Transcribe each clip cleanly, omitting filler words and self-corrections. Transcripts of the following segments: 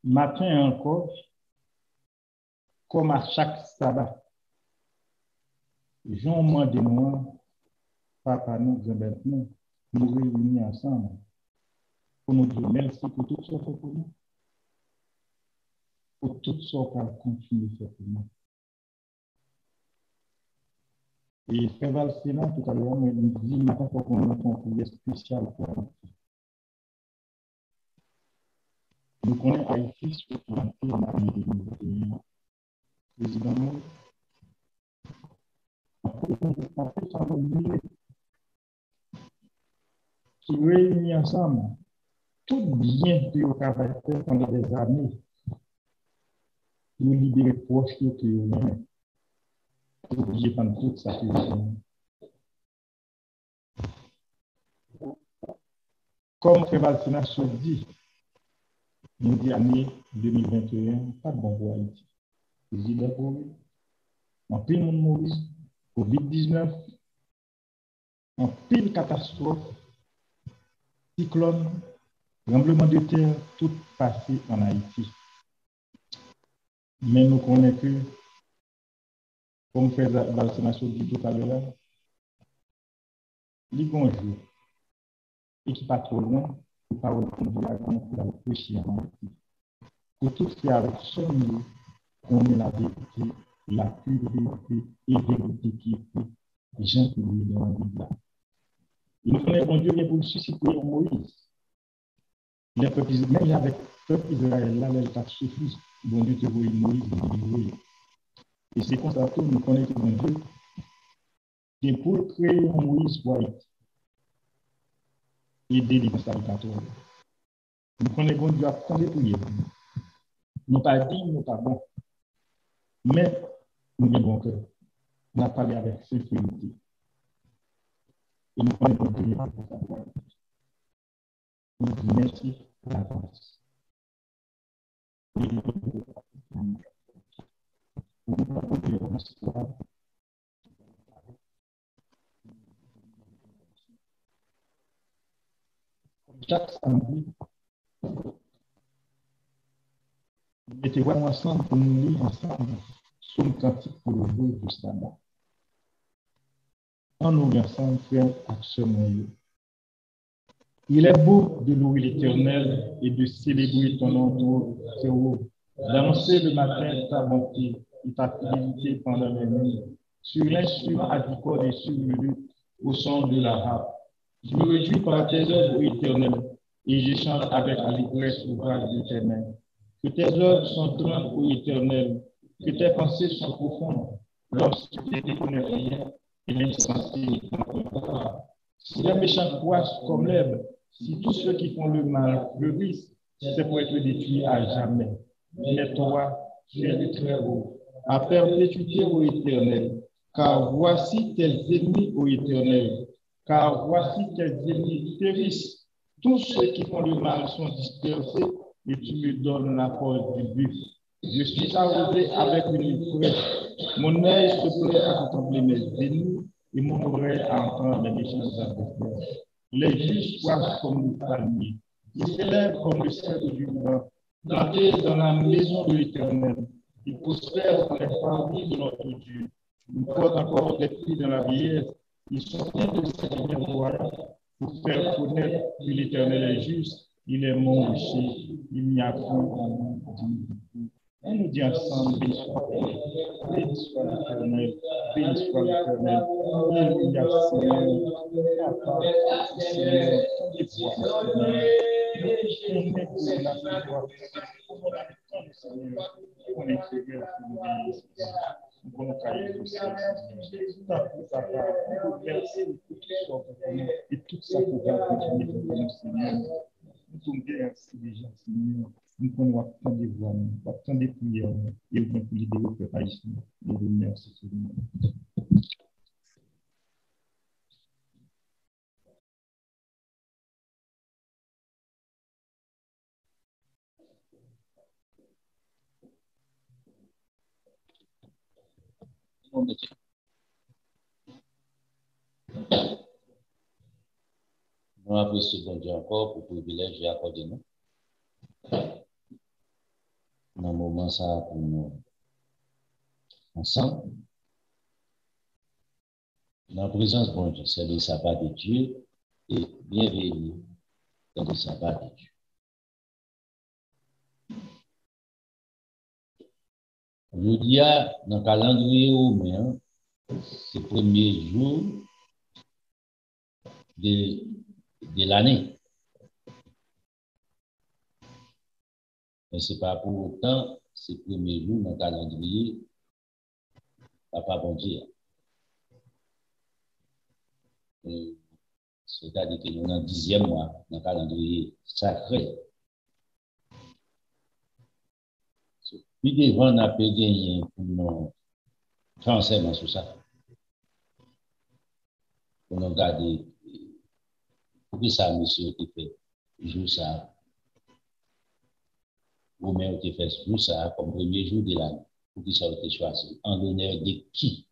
Matin encore, comme à chaque sabbat, Jean demandé nous, papa nous, grand-père nous réunis ensemble pour nous dire merci pour tout ce que fait pour nous, pour tout ce qu'on continue de faire pour nous. Et Frère Valséna, tout à l'heure, nous dit maintenant qu'on a un prière spécial pour nous. Nous connaissons Haïti sur le plan de l'année 2021. Président, qui réunit ensemble tout bien que vous avez fait pendant des années, nous libérer proches que vous avez, pour oublier pendant tout ça que vous avez. Comme Frère Valséna se dit, nous dit année 2021, pas de bon pour Haïti. Président pour lui, en pile monde mourir, COVID-19, en pile catastrophe, cyclone, tremblement de terre, tout passé en Haïti. Mais nous connaissons que, comme Frère Valséna se dit tout à l'heure, les bons jours, et qui pas trop loin, pour pas retourner à la pour la péché en Haïti. Pour tout faire avec son nous, on est la vérité, la pure vérité et vérité qui est les gens qui vivent dans la Bible. Et nous connaissons bon Dieu vient pour susciter Moïse. Les peuples, même avec le peuple Israël, là, il pas suffi. Bon Dieu te voit Moïse, il et c'est comme ça que nous connaissons bon Dieu. Et pour créer un Moïse pour Haïti, et délivrer sa salvatoire. Nous connaissons bon Dieu à tant de prières. Nous pas dignes, nous pas bons. Mais nous avons bon cœur. Nous avons parlé avec sécurité. Et nous connaissons bon Dieu pour ça. Nous disons merci à l'avance. Et nous chaque samedi, nous étions ensemble pour nous lire ensemble sur le cantique pour le jour du sabbat. En nous ensemble, frères, actionnons. Il est beau de louer l'Éternel et de célébrer ton nom, Théo, d'annoncer le matin ta bonté et ta fidélité pendant les nuits, sur l'instrument agricole et sur le luth, au son de la harpe. Je me réjouis par tes œuvres, Éternel, et je chante avec allégresse l'ouvrage de tes mains. Que tes œuvres sont grandes, ô Éternel, que tes pensées sont profondes, lorsque tu ne connais rien et l'insensé est. Si les méchants croissent comme l'herbe, si tous ceux qui font le mal fleurissent, c'est pour être détruits à jamais. Mais toi, tu es le très haut, à perpétuité, ô Éternel, car voici tes ennemis, ô Éternel, car voici tes ennemis périssent. Tous ceux qui font le mal sont dispersés, et tu me donnes la force du but. Je suis arrosé avec une fraîche. Mon œil se plaît à contempler mes ennemis, et mon oreille à entendre les méchants adversaires. Les justes soient comme le palmier, ils s'élèvent comme le cèdre du vent, plantés dans la maison de l'Éternel. Ils prospèrent dans les parvis de notre Dieu. Ils portent encore des pieds dans la vieillesse. Ils sont pleins de servir royal pour faire connaître que l'Éternel est juste. Il est mon rocher. Il n'y a plus en nous. On nous dit ensemble, béni soit l'Éternel, béni soit l'Éternel. Alléluia, Seigneur, Papa, Seigneur, et toi, Seigneur. Nous connaissons la foi, Seigneur, on est Seigneur, nous connaissons cahier aussi, Seigneur. Merci pour tout ça pour nous et tout ça pour continuer pour nous, Seigneur. Nous sommes bien ainsi déjà, Seigneur. Nous connaissons tant de voix, tant de prières, et nous pouvons libérer le peuple haïtien. Nous vous remercions, Seigneur. qu'on était. Nous apprécions bon Dieu encore pour le privilège et accordé nous. Dans le moment ça pour nous ensemble. Dans la présence de bon Dieu, c'est le sabbat de Dieu et bienvenue dans le sabbat de Dieu. Aujourd'hui, dans le calendrier romain, c'est le premier jour de l'année. Mais ce n'est pas pour autant, c'est le premier jour dans le calendrier Papa bon Dieu. C'est-à-dire que nous sommes dans le 10e mois dans le calendrier sacré. Puis devant, on a pu gagner pour nous renseignements sur ça. Pour nous garder, pour que ça, monsieur, qui fait jour ça, ou même qui fait jour ça comme premier jour de l'année, pour que ça ait été choisi. En l'honneur de qui?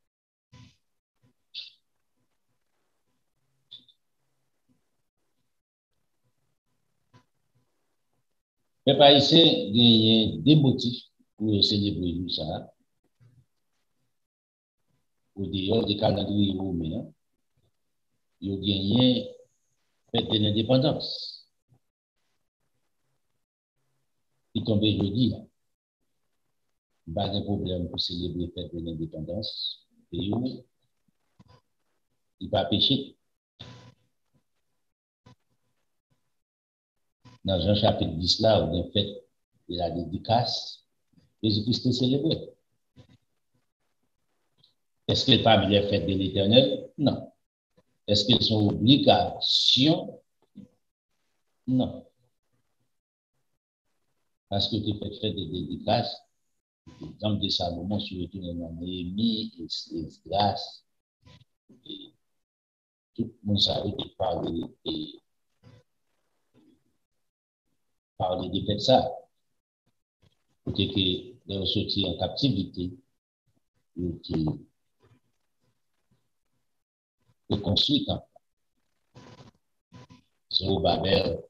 Les Haïtiens gagnent des motifs pour célébrer jour ça. Au dehors du calendrier romain, ils ont gagné fête de l'indépendance. Qui tombe jeudi, pas de problème pour célébrer fête de l'indépendance. Et il n'y a pas péché. Dans Jean chapitre 10, là, on a fait de la dédicace, Jésus-Christ est célébré. Est-ce que parmi les fêtes de l'Éternel? Non. Est-ce qu'elles sont obligations? Non. Parce que tu fais fête de dédicace, l'exemple de Salomon sur le tournoi dans Néhémie, Esdras, et tout le monde savait parler de fête ça. Pour que les sortis en captivité, qui construit quand Zorobabel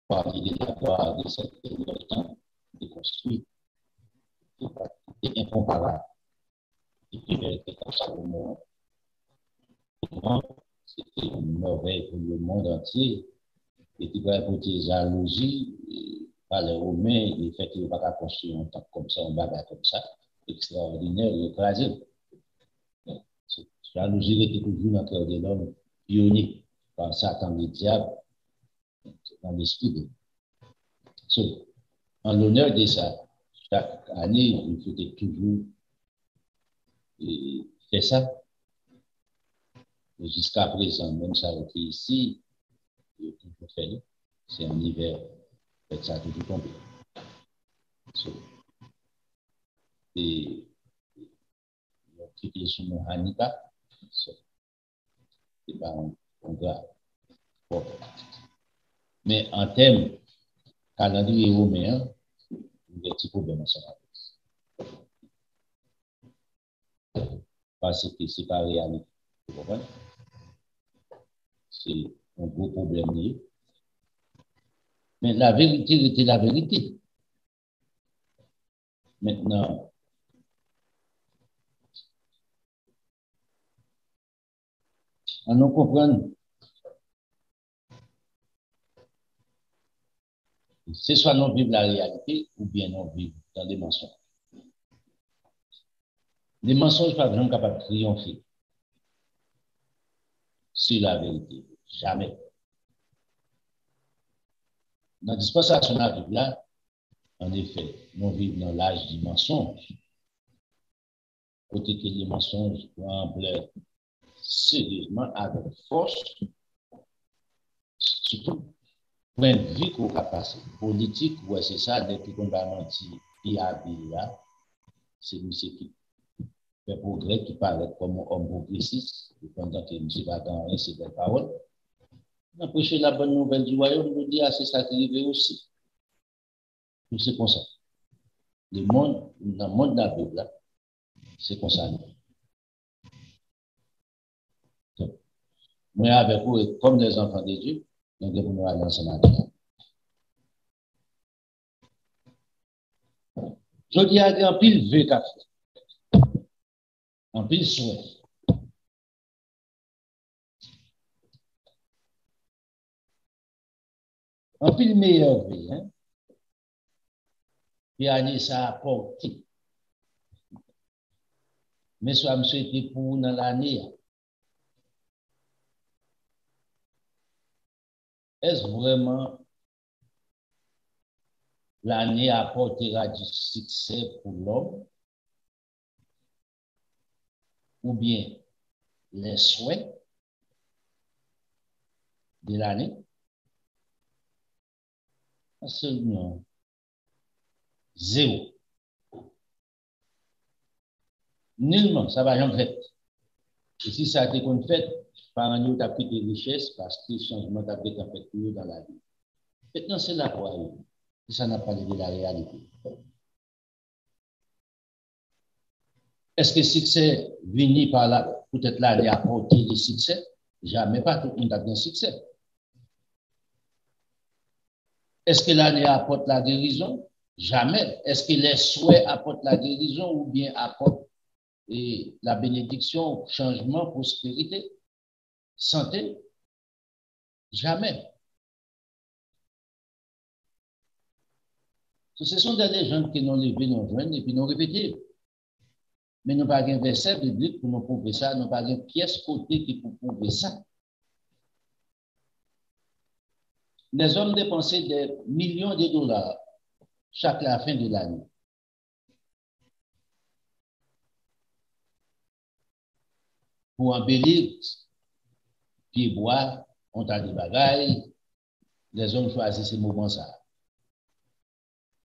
parler de la gloire de cette période temps de construit. C'est incomparable. Et puis, vérité comme Salomon, c'était une merveille pour le monde entier. Et qui va écouter jalousie par les Romains, le fait qu'ils ne vont pas construire un temps comme ça, un bagage comme ça, extraordinaire, écrasé. Jalousie était toujours dans le cœur de l'homme, pionnier par Satan le diable, dans l'esprit. So, en l'honneur de ça, chaque année, il faut toujours faire ça. Jusqu'à présent, même ça a été ici, il faut toujours faire. C'est en hiver, ça a toujours tombé. So, et sur mon handicap, c'est pas un grave. Bon. Mais en termes calendrier romain, il y a des petits problèmes à ça. Parce que c'est pas réalité. Vous comprenez? C'est un gros problème. Mais la vérité était la vérité. Maintenant, on nous comprend. C'est soit nous vivons la réalité ou bien nous vivons dans des mensonges. Les mensonges ne sont pas capables de triompher sur la vérité. Jamais. Dans la dispensation là, en effet, nous vivons dans l'âge du mensonge. Côté que les mensonges ampleur sérieusement avec force, surtout point de vue qu'on a passé. Politique, ouais, c'est ça, depuis qu'on va mentir, et habillé là, c'est M. qui fait progrès, qui parle comme un homme progressiste, pendant que M. va dans rien, c'est des paroles. On a prêché la bonne nouvelle du royaume, on dit, ah, c'est ça qui arrive aussi. C'est comme ça. Le monde, dans le monde de la Bible, là, C'est comme ça. Moi, avec vous, comme les enfants de Dieu, nous devons aller ensemble. Je dis à dire en pile vœu qu'a fait, en pile souhait. En pile meilleur vie, hein. Puis année ça a apporté. Mais soit me souhaiter pour dans l'année. Est-ce vraiment l'année apportera du succès pour l'homme? Ou bien les souhaits de l'année? Absolument zéro. Nullement, ça va jamais faire. Et si ça a été fait, par un autre, tu as pris des richesses parce que le changement t'a fait dans la vie. Maintenant, c'est la quoi. Ça n'a pas de la réalité. Est-ce que le succès venu par là, peut-être là, il a apporté du succès? Jamais pas tout le monde a bien succès. Est-ce que l'année apporte la guérison? Jamais. Est-ce que les souhaits apportent la guérison ou bien apportent la bénédiction, changement, prospérité, santé? Jamais. Ce sont des légendes qui nous levées, nous joignent et puis nous répétons. Mais nous n'avons pas un verset biblique pour nous prouver ça, nous n'avons pas une pièce côté qui pour prouver ça. Les hommes dépensaient des millions de dollars chaque la fin de l'année. Pour embellir, puis boire, on a des bagailles, les hommes choisissent ces moments-là.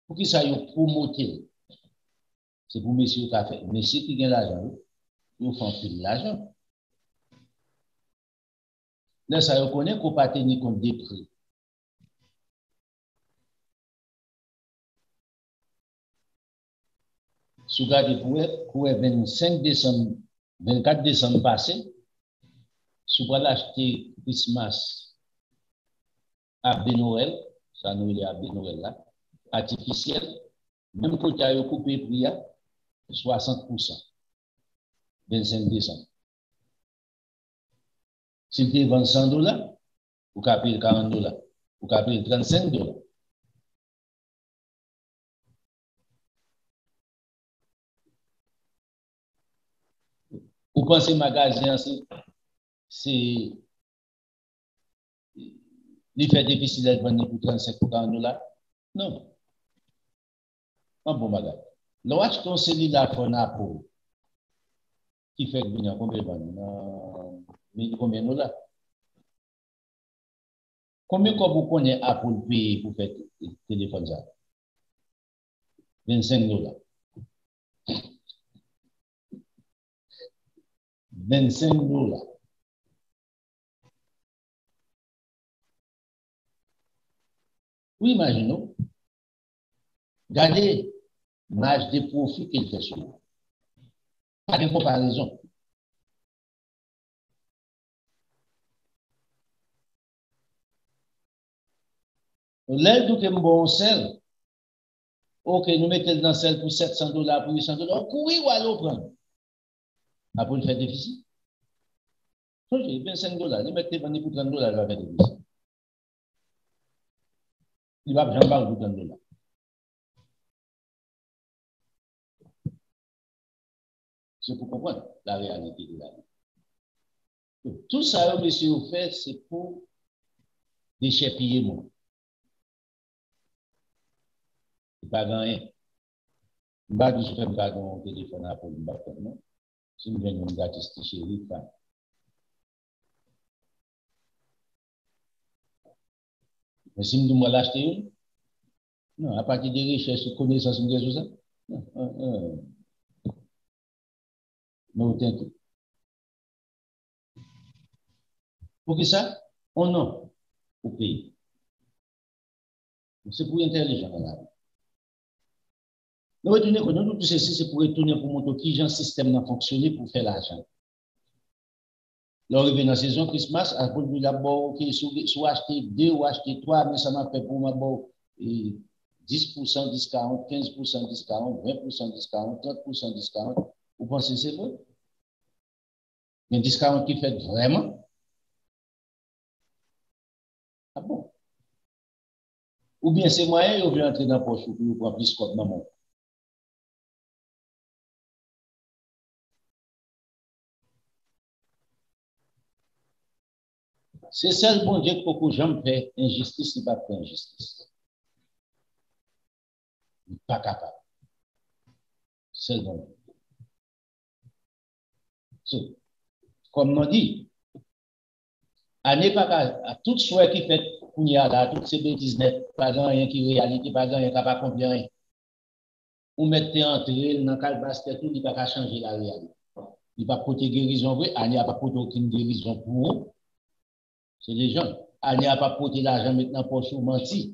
Pour qui ça y est promoté? C'est pour messieurs qui a fait. Messieurs qui gagnent l'argent, ils font plus de l'argent. Là, ça reconnaît qu'on ne peut pas tenir compte des prix. Si vous regardez pour le 25 décembre, 24 décembre passé, si vous allez acheter Christmas à Noël, ça nous est à Noël là, artificiel, même quand il y a coupé prix à 60%, 25 décembre. Si tu vends 100 $, vous pouvez payer 40 $, vous pouvez payer 35 $. Vous pensez magasin, c'est il fait difficile de vendre pour 35 ou 40 $? Non. Un bon magasin. Lorsque ton cellulaire qu'on a pour qui fait combien de vendre? Combien de $? Combien que vous connaissez Apple payer pour faire téléphone ça? 25 $. 25 $. Oui, imaginons. Regardez l'âge de profit qu'il fait sur vous. Pas de comparaison. L'aide d'où que bon sel. Ok, nous mettons dans sel pour 700 $, pour 800 $. Oui, ou alors prendre. Après, il fait déficit. 25 $. Il mettez pour 30 $, il va faire déficit. Il va jamais pas pour 30 $. C'est pour comprendre la réalité de la vie. Tout ça, monsieur, vous faites, c'est pour déchépiller moi. C'est pas gagné. Je ne vais pas faire mon téléphone à pour le bâton, non? Si nous venons d'artiste chérie, mais si nous devons l'acheter une, non, à partir des recherches et connaissances, nous disons ça. Non, non, t'inquiète. Pour qui ça? Oh non, au pays. C'est pour intelligent dans la vie. Nous retournons, tout ceci, c'est pour retourner pour montrer qui le système a fonctionné pour faire l'argent. Là, on dans la saison Christmas, à cause de d'abord, soit acheter 2 ou acheter 3, mais ça m'a fait pour moi, 10% de discount, 15% de discount, 20% de discount, 30% de discount. Vous pensez que c'est vrai? Il y a un discount qui fait vraiment? Ah bon? Ou bien c'est moyen, vous venez entrer dans la poche pour vous prendre plus comme maman. C'est ça le bon Dieu que beaucoup de gens font injustice, il ne pas faire injustice. Il n'est pas capable. C'est le bon Dieu. Comme on dit, année pas à tout souhait qui fait pour y aller, toutes ces bêtises nettes, pas rien qui est réalité, pas rien qui n'a pas accompli rien. Ou mettre entrer dans le calvaire, tout, il n'a pas changer la réalité. Il n'a pas porter guérison, vrai, Annie n'a pas porter aucune guérison pour eux. C'est les gens. Annie n'a pas porter l'argent maintenant pour vous mentir.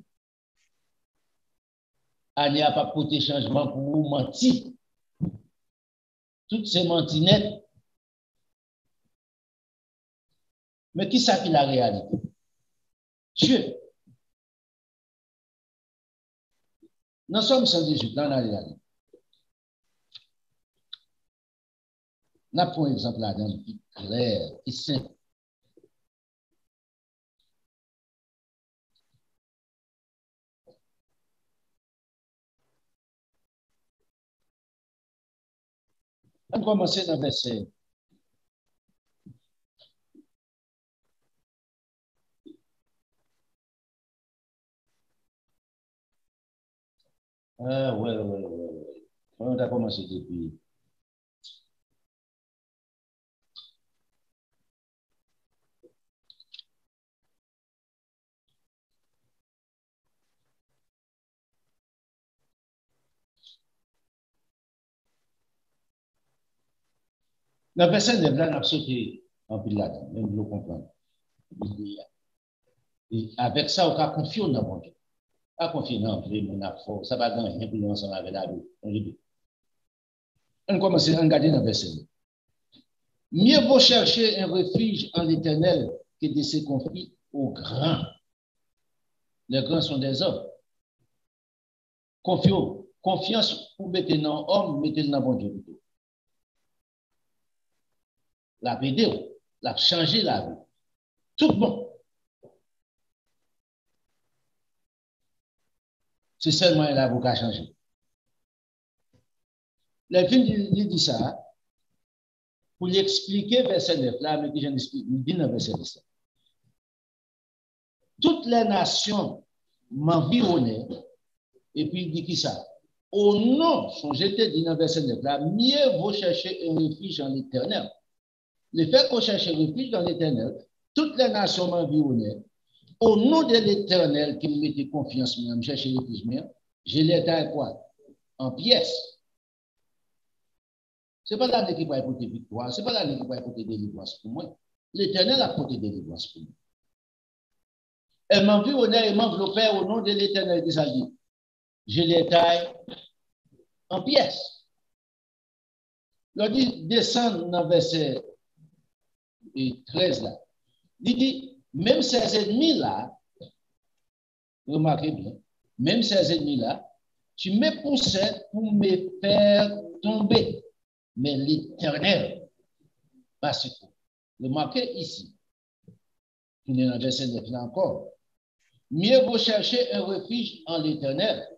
Annie n'a pas porter changement pour vous mentir. Toutes ces mentinettes. Mais qui ça qui la réalité? Dieu. Nous sommes 118 dans la réalité. Nous prenons un exemple là-dedans qui est clair, qui est simple. On va commencer dans le verset. Ah, ouais. On a commencé depuis. Dans le verset 9, là, on a sauté en pile là-dedans, même vous le comprenez. Et avec ça, on a confié dans mon Dieu. Pas confié dans mon force. Ça va dans rien pour nous ensemble avec la vie. On commence à regarder dans le verset 9. Mieux vaut chercher un refuge en l'Éternel que de se confier aux grands. Les grands sont des hommes. Confiance pour mettre dans l'homme, mettez dans bon Dieu plutôt. La vidéo, la changer la vie. Tout bon. C'est seulement l'avocat changer. Le film dit ça pour lui expliquer verset 9 là, mais je dis dans verset 10. Toutes les nations m'environnaient et puis il dit qui ça? Au nom, j'étais dit dans verset 9 là, mieux vaut chercher un refuge en l'Éternel. Le fait qu'on cherche un refuge dans l'Éternel, toutes les nations m'environnaient. Au nom de l'Éternel qui me mettait confiance, je cherche un refuge, je l'étais quoi? En pièces. Ce n'est pas l'année qui va apporter victoire, ce n'est pas l'année qui va apporter délivrance pour moi. L'Éternel a apporté délivrance pour moi. Elle m'environnait et m'enveloppait au nom de l'Éternel qui s'est dit. Je l'étais en pièces. L'on dit, descendre dans le verset 13 là. Il dit, même ces ennemis-là, remarquez bien, même ces ennemis-là, tu me poussais pour me faire tomber. Mais l'Éternel va secourir. Remarquez ici, on est dans le verset 9 là encore. Mieux vaut chercher un refuge en l'Éternel.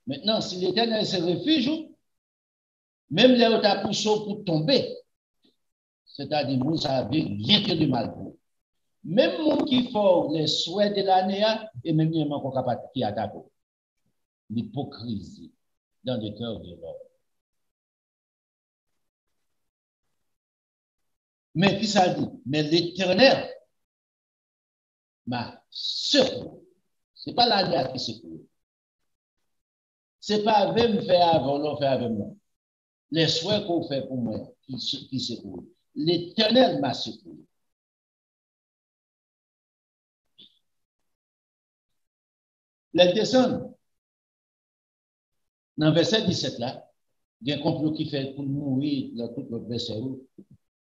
Maintenant, si l'Éternel se refuge, même les autres poussés pour tomber, c'est-à-dire, vous savez rien que du mal pour. Même monde qui font les souhaits de l'année, et même les gens qui attaquent. L'hypocrisie dans le cœur de l'homme. Mais qui ça dit? Mais l'Éternel m'a secouru. Ce n'est pas l'année qui secourt. Ce n'est pas avec me faire avant, l'on fait avec moi. Les souhaits qu'on fait pour moi qui secourent. L'Éternel m'a secouru. Les descendent. Dans le verset 17 là, il y a un complot qui fait pour mourir dans tout le verset où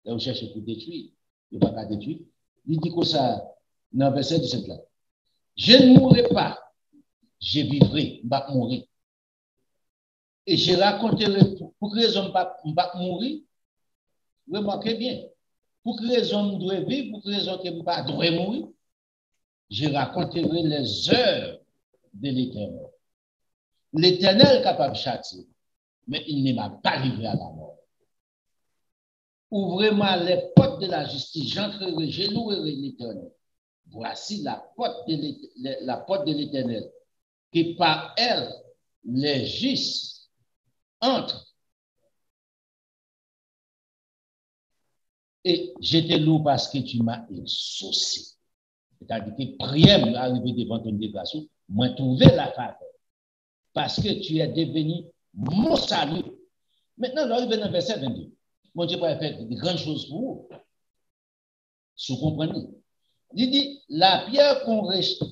on cherche pour détruire, il ne va pas détruire. Il dit que ça, dans le verset 17 là, je ne mourrai pas, je vivrai, je ne vais pas mourir. Et je raconterai pour que les hommes ne pas mourir. Remarquez bien, pour que les hommes doivent vivre, pour que les hommes ne pas doivent mourir, je raconterai les heures de l'Éternel. L'Éternel est capable de châtier, mais il ne m'a pas livré à la mort. Ouvrez-moi les portes de la justice, j'entrerai, je louerai l'Éternel. Voici la porte de l'Éternel, qui par elle, les justes entrent. Et je te loue parce que tu m'as exaucé. C'est-à-dire que prière arrivé devant ton dégration, moi trouvé la faveur. Parce que tu es devenu mon salut. Maintenant, j'arrive dans le verset 22. Mon Dieu va faire de grandes choses pour vous. Si vous comprenez. Il dit, la pierre qu'on rejetait.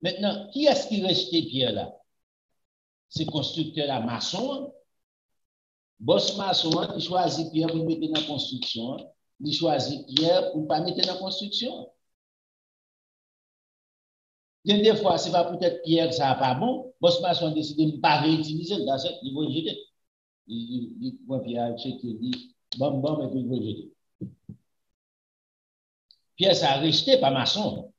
Maintenant, qui est-ce qui rejetait pierre là? C'est constructeur à maçon. Boss maçon, il choisit pierre pour mettre dans la construction. Il choisit pierre pour ne pas mettre dans la construction. Des fois, c'est pas peut-être pierre, ça n'est pas bon. Boss maçon décide de ne pas réutiliser. Il va jeter. Il va pierre, il dit, bon, et puis il va jeter. Pierre, ça a rejeté, pas maçon.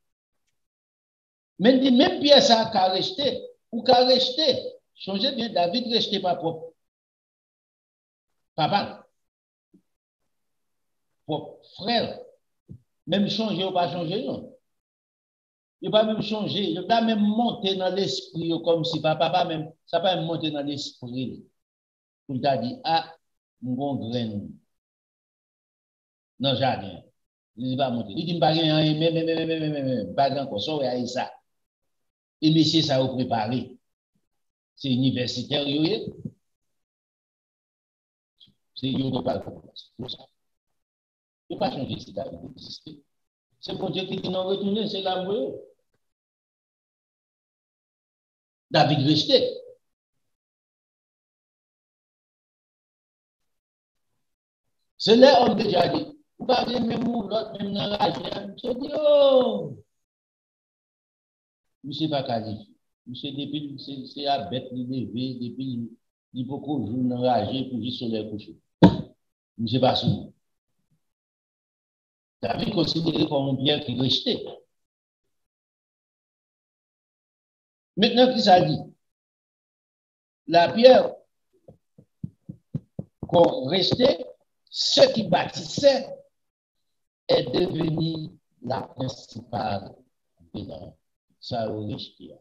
Mais même pierre, ça a rejeté. Ou qu'a rejeté. Changez bien, David rejeté pas propre. Papa. Propre frère. Même changer ou pas changer, non. Il va même changer. Il va même monter dans l'esprit comme si papa même, ça va même monter dans l'esprit. Pour t'a dit, ah, mon bon grain. Dans le jardin. Il va monter. Il dit, pas rien, pas encore, ça, ça. Et messieurs, ça a préparé. C'est universitaire, c'est il ne pas pour ça. Il ne pas changer cette vie d'exister. C'est pour Dieu qui dit non retourner, c'est l'amour. David resté. C'est là on déjà dit, vous parlez même l'autre, même dans la jeune, je dis, oh, monsieur pas qualifié. Monsieur, depuis, c'est à bête, il levé, depuis, il faut qu'on joue dans la jeune pour juste sur les coucher. Monsieur pas souvent. David considéré comme un bien qui restait. Maintenant, qui ça dit? La pierre qu'on restait, ce qui bâtissait est devenu la principale dedans. Ça au rejeté.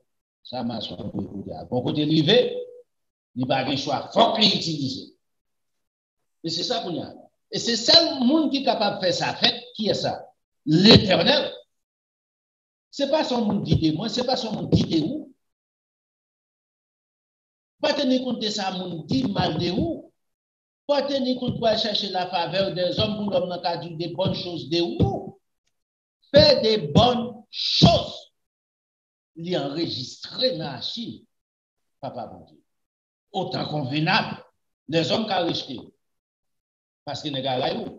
Ça m'a son côté. Bon côté rivé, il n'y a pas de choix. Il faut qu'il utilise. Et c'est ça qu'on a. Et c'est ça le monde qui est capable de faire ça. Fait, qui est ça? L'Éternel. Ce n'est pas son monde d'idée, moi, ce n'est pas son monde d'idée où. Pas tenir compte de ça, monde dit mal de où. Pas tenir compte de chercher la faveur des hommes pour l'homme dans le cadre des bonnes choses de où. Faire des bonnes choses. Il est enregistré dans la Chine. Papa, bon Dieu. Autant convenable. Les hommes qui ont rejeté. Parce qu'il n'y a pas de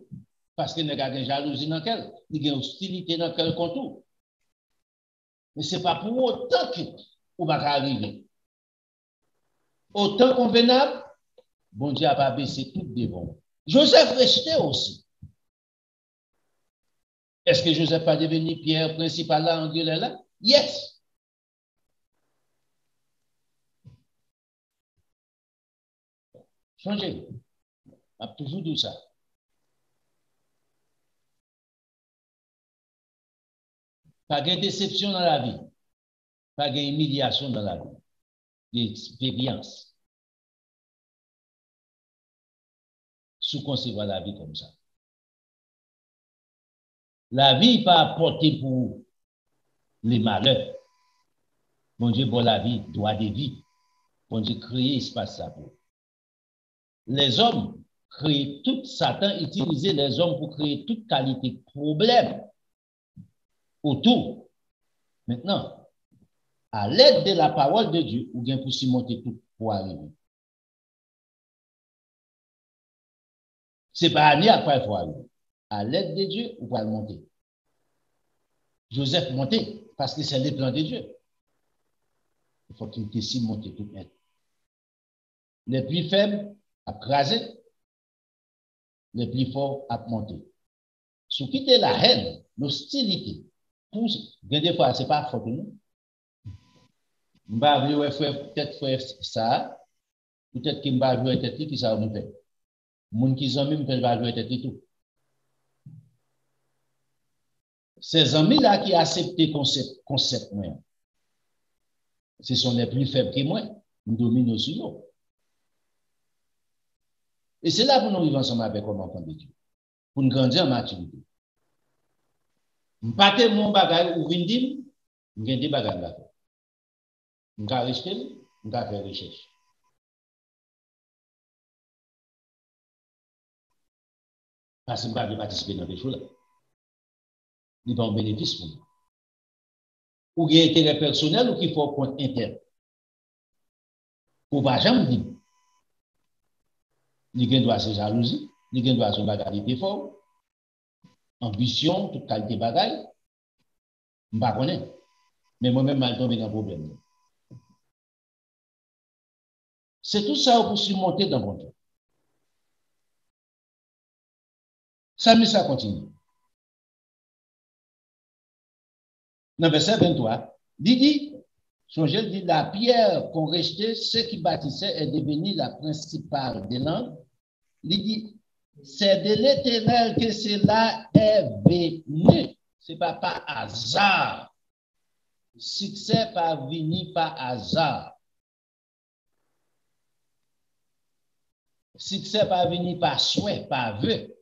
parce qu'il n'y a pas de jalousie dans quel, il y a une hostilité dans quel contour. Mais ce n'est pas pour autant qu'on va arriver. Autant convenable, bon Dieu n'a pas baissé tout devant. Joseph rejeté aussi. Est-ce que Joseph a devenu pierre principale là, angulaire là? Yes. Changez. On a toujours dit ça. Pas de déception dans la vie. Pas d'humiliation dans la vie. D'expérience. Sous concevoir la vie comme ça. La vie pas apportée pour les malheurs. Bon Dieu, pour la vie, droit de vie. Bon Dieu, créer espace ça pour. Les hommes créent tout, Satan utilisait les hommes pour créer toute qualité de problème autour. Maintenant, À l'aide de la parole de Dieu, ou bien pour surmonter tout pour arriver. C'est pas à dire après il faut arriver. À l'aide de Dieu, ou pour le monter. Joseph montait parce que c'est le plan de Dieu. Il faut qu'il décide de monter tout net. Les plus faibles à craser, les plus forts à monter. Ce qui est la haine, l'hostilité, des fois, ce n'est pas faute de nous. Peut-être faire ça, peut-être qu'il va jouer tête qui ça nous fait. Moun qui sont même peut pas jouer tête tout. Ces amis-là qui acceptent concept moi, ce sont les plus faibles que moi, nous dominons sur eux. Et c'est là pour nous vivre ensemble avec comme enfants de Dieu, pour nous grandir en maturité. M'pate mon bagage ou vindim, m'gen des bagages là. M'ka rester, m'ka faire recherche. Parce que m'pa de participer dans des choses là. Il va en bénéfice pour nous. Ou il y a intérêt personnel ou qu'il faut compte interne. Pour pas jamais dire. Il y a droit à ses jalousies, il y a droit à son bagage fort, ambition, toute qualité de bagage. Je ne connais pas. Mais moi-même, je suis tombé dans le problème. C'est tout ça pour surmonter dans mon temps. Ça, mais ça continue. Dans le verset 23, il dit, Songel dit, la pierre qu'on rejetait, ce qui bâtissait est devenu la principale des langues. Il dit, c'est de l'Éternel que cela est venu. Ce n'est pas par hasard. Succès pas venu par hasard. Succès pas venu par souhait, par vœu.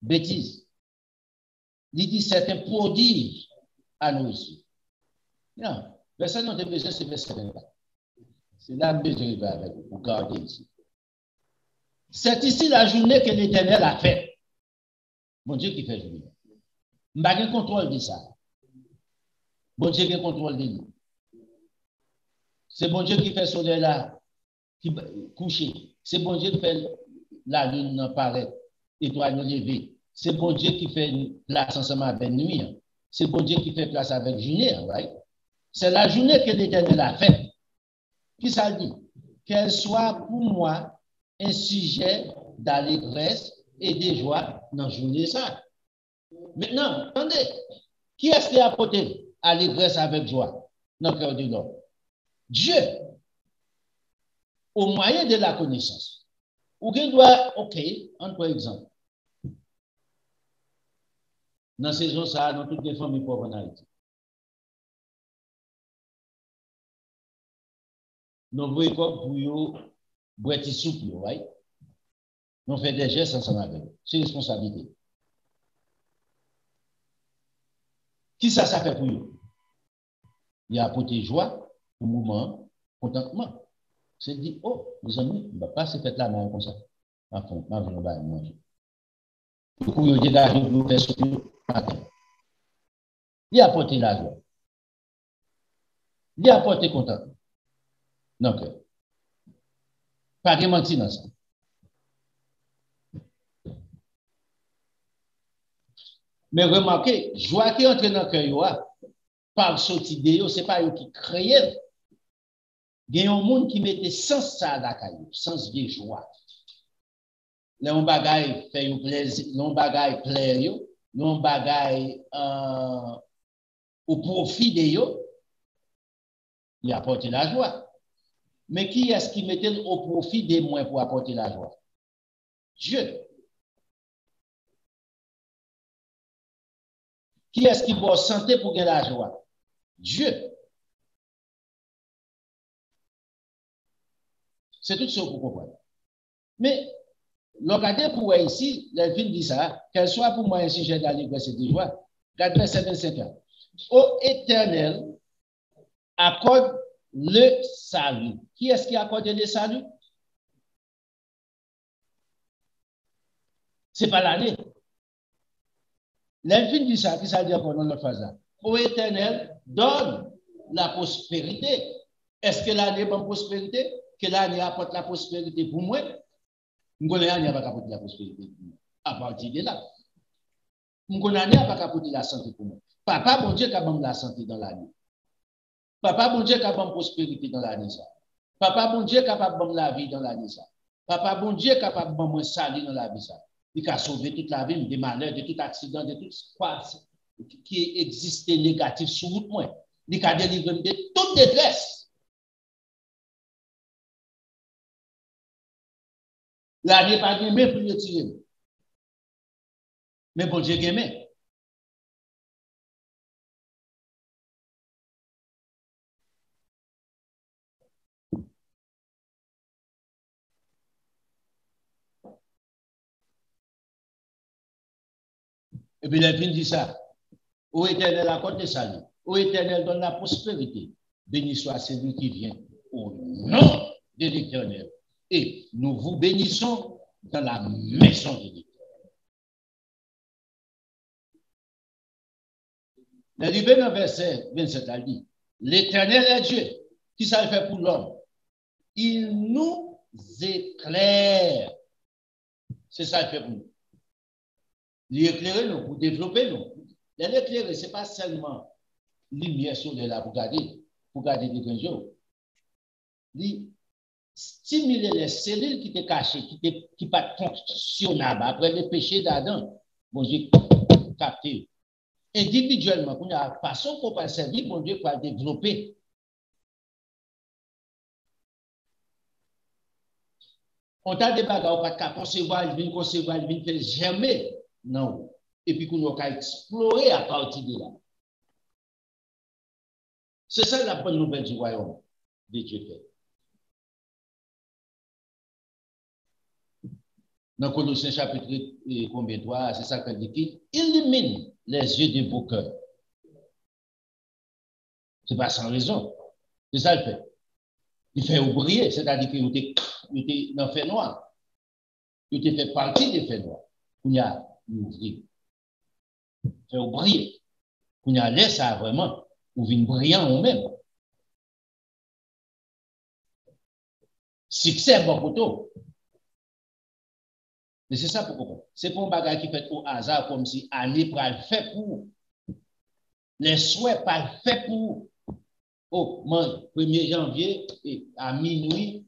Bêtise. Il dit c'est un prodige à nous ici. Non, verset non, besoin, c'est verset 24. C'est là que je vais avec vous, pour garder ici. C'est ici la journée que l'Éternel a faite. Bon Dieu qui fait journée. Je n'ai pas de contrôle de ça. Bon Dieu qui contrôle de lui. C'est bon Dieu qui fait le soleil là, qui coucher. C'est bon Dieu qui fait la lune paraître, étoile nous lever. C'est bon Dieu qui fait place ensemble avec nuit. C'est bon Dieu qui fait place avec journée. Right? C'est la journée que l'Éternel a faite. Qui ça dit? Qu'elle soit pour moi un sujet d'allégresse et de joie dans la journée ça. Maintenant, attendez, qui est-ce qui a apporté allégresse avec joie dans le cœur de l'homme? Dieu, au moyen de la connaissance. Ou qu'il doit, ok, par exemple, dans la saison ça, dans toutes les familles pauvres en Haïti. Nous voyons comme pour eux, boire souple, right? Nous faisons des gestes ensemble avec eux. C'est responsabilité. Qui ça fait pour eux? Il a apporté joie, au moment, contentement. C'est dit, oh, les amis, on ne va pas se faire la main comme ça. En fond, on va manger. Du coup, il y a des gars qui vont faire ce que matin. Il a apporté la joie. Il a apporté contentement. Donc, pas de mentir dans ça. Mais remarquez, joie qui entre dans le cœur, par sortie de ce n'est pas eux qui créent. Il y a un monde qui mettait sans ça à la caillou, sans de joie. Les bagailles fait plaisir, les bagailles plaisent, les bagailles au profit de eux, il apporte la joie. Mais qui est-ce qui mettait au profit des moins pour apporter la joie? Dieu. Qui est-ce qui va santé pour gagner la joie? Dieu. C'est tout ça pour comprendre. Mais, regardez pour ici, les filles disent ça, qu'elle soit pour moi un sujet d'allégresse et de joie. Regardez verset 25 ans. Ô Éternel, accorde le salut. Qui est-ce qui accorde le salut? Ce n'est pas l'année. Les filles disent ça, qui ça dit encore dans notre phase là? Ô Éternel, donne la prospérité. Est-ce que l'année bonne prospérité? Que l'année apporte la prospérité pour moi? Je connais l'année pas apporter la prospérité pour moi. À partir de là, je connais l'année pas apporter la santé pour moi. Papa, bon Dieu, qui a la santé dans l'année. Papa, bon Dieu, qui a la prospérité dans l'année. Papa, bon Dieu, capable de la vie dans l'année. Papa, bon Dieu, capable de me salir dans la vie. Il a sauvé toute la vie, des malheurs, de tout accident, de tout ce qui existait négatif sur moi. Il a délivré de toute détresse. L'année pas gagné pour le tirer. Mais bon Dieu gagné. Et puis il dit ça. Ô Éternel, accorde le salut. Ô Éternel, donne la prospérité. Béni soit celui qui vient au nom de l'Éternel. Et nous vous bénissons dans la maison de l'Éternel. L'arrivée dans le verset 27, elle dit, l'Éternel est Dieu. Qui ça fait pour l'homme? Il nous éclaire. C'est ça qu'il fait pour nous. Il éclaire nous, pour développer nous. L'éclairer, ce n'est pas seulement lumière sur de là pour garder des grands jours. Il stimuler les cellules qui étaient cachées, qui pas fonctionnables après le péché d'Adam. Bon Dieu, capté. Individuellement, pour la façon qu'on peut servir, bon Dieu va développer. On t'a des bagages, on va concevoir, il vient faire jamais. Non. Et puis qu'on va explorer à partir de là. C'est ça la bonne nouvelle du royaume de Dieu. Dans Colossiens chapitre combien 3, c'est ça qu'elle dit qu'il illumine les yeux de vos cœurs. Ce n'est pas sans raison. C'est ça le fait. Il fait briller, c'est-à-dire qu'il était dans le fait noir. Il était fait partie des faits noirs. Il y a ouvrir. Fait briller. Il y a l'air ça vraiment. Ou vient brillant ou même. Succès, bon poteau. Mais c'est ça pourquoi. C'est pour un bagage qui fait au hasard, comme si année pour le fait pour. Les souhaits pas le fait pour. Oh, 1er janvier à minuit,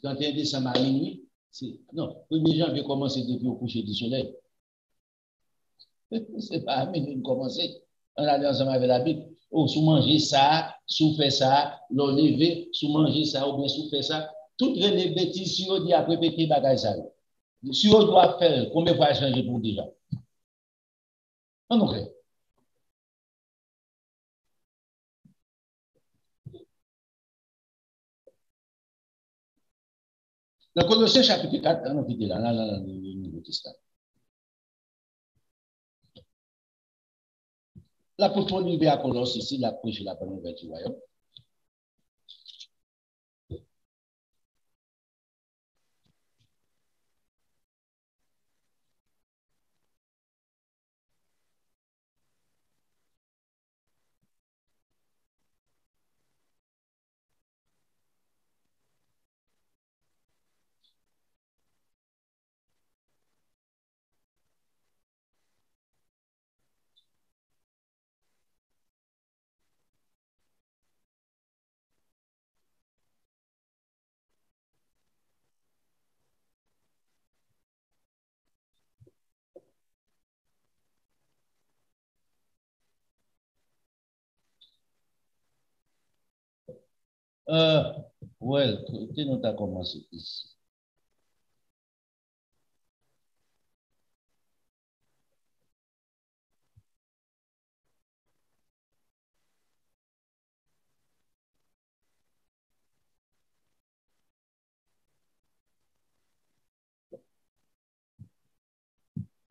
31 décembre à minuit, non, 1er janvier commence depuis au coucher du soleil. C'est pas à minuit de commencer. On a ensemble avec la Bible. Oh, sous manger ça, sous faire ça, l'on lever, sous manger ça, ou bien sous faire ça. Toutes les bêtises, si on dit après péter bagage ça. Si on doit faire, combien de fois changer pour déjà? On aurait. Dans Colossiens chapitre 4, on a vu là, dans le Nouveau Testament. L'apôtre Paul arrive à Colosse ici, il a prêché la bonne nouvelle du royaume. Ouais, tu nous as commencé ici.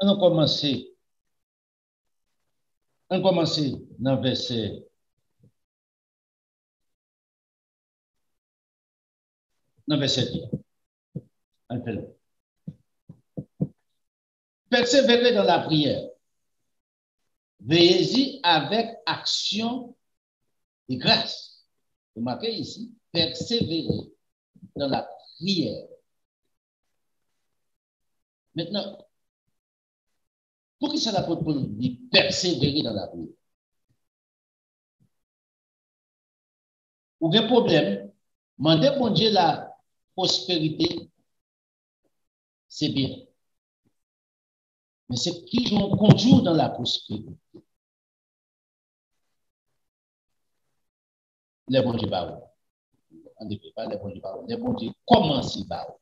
On a commencé dans le verset 10. Persévérer dans la prière Veillez-y avec action et grâce. Remarquez ici, persévérer dans la prière. Maintenant, pour qui ça l'apôtre Paul dit persévérer dans la prière? Aucun problème, mandez bon Dieu la prospérité, c'est bien. Mais c'est qui vont conduire dans la prospérité. Les bons Dieu barreaux. On ne peut pas les bons Dieu barreaux. Les bons Dieu commencent barreaux.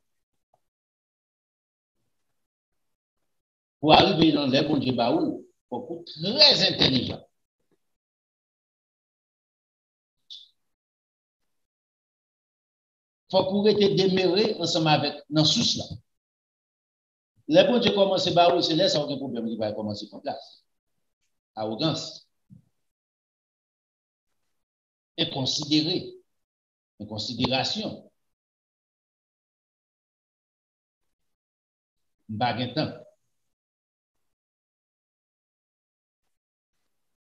Pour arriver dans les bons Dieu barreaux, il faut être très intelligent. Il faut qu'on reste demeuré ensemble avec dans sous là. Les bons Dieu commencent barreaux, c'est là sans aucun problème qui va commencer en place. Arrogance. Inconsidéré. Inconsidération. Baguettant.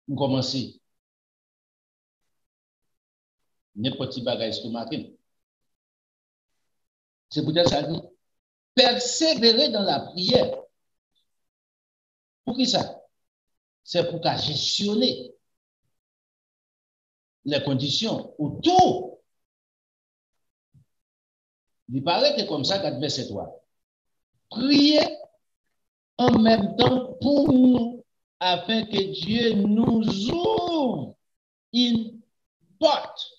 Nous commençons. N'importe quel bagage que marqué. C'est peut-être ça dit. Persévérer dans la prière. Pour qui ça? C'est pour qu'à gestionner les conditions autour. Il paraît que comme ça, 4 verset 3. Priez en même temps pour nous, afin que Dieu nous ouvre une porte.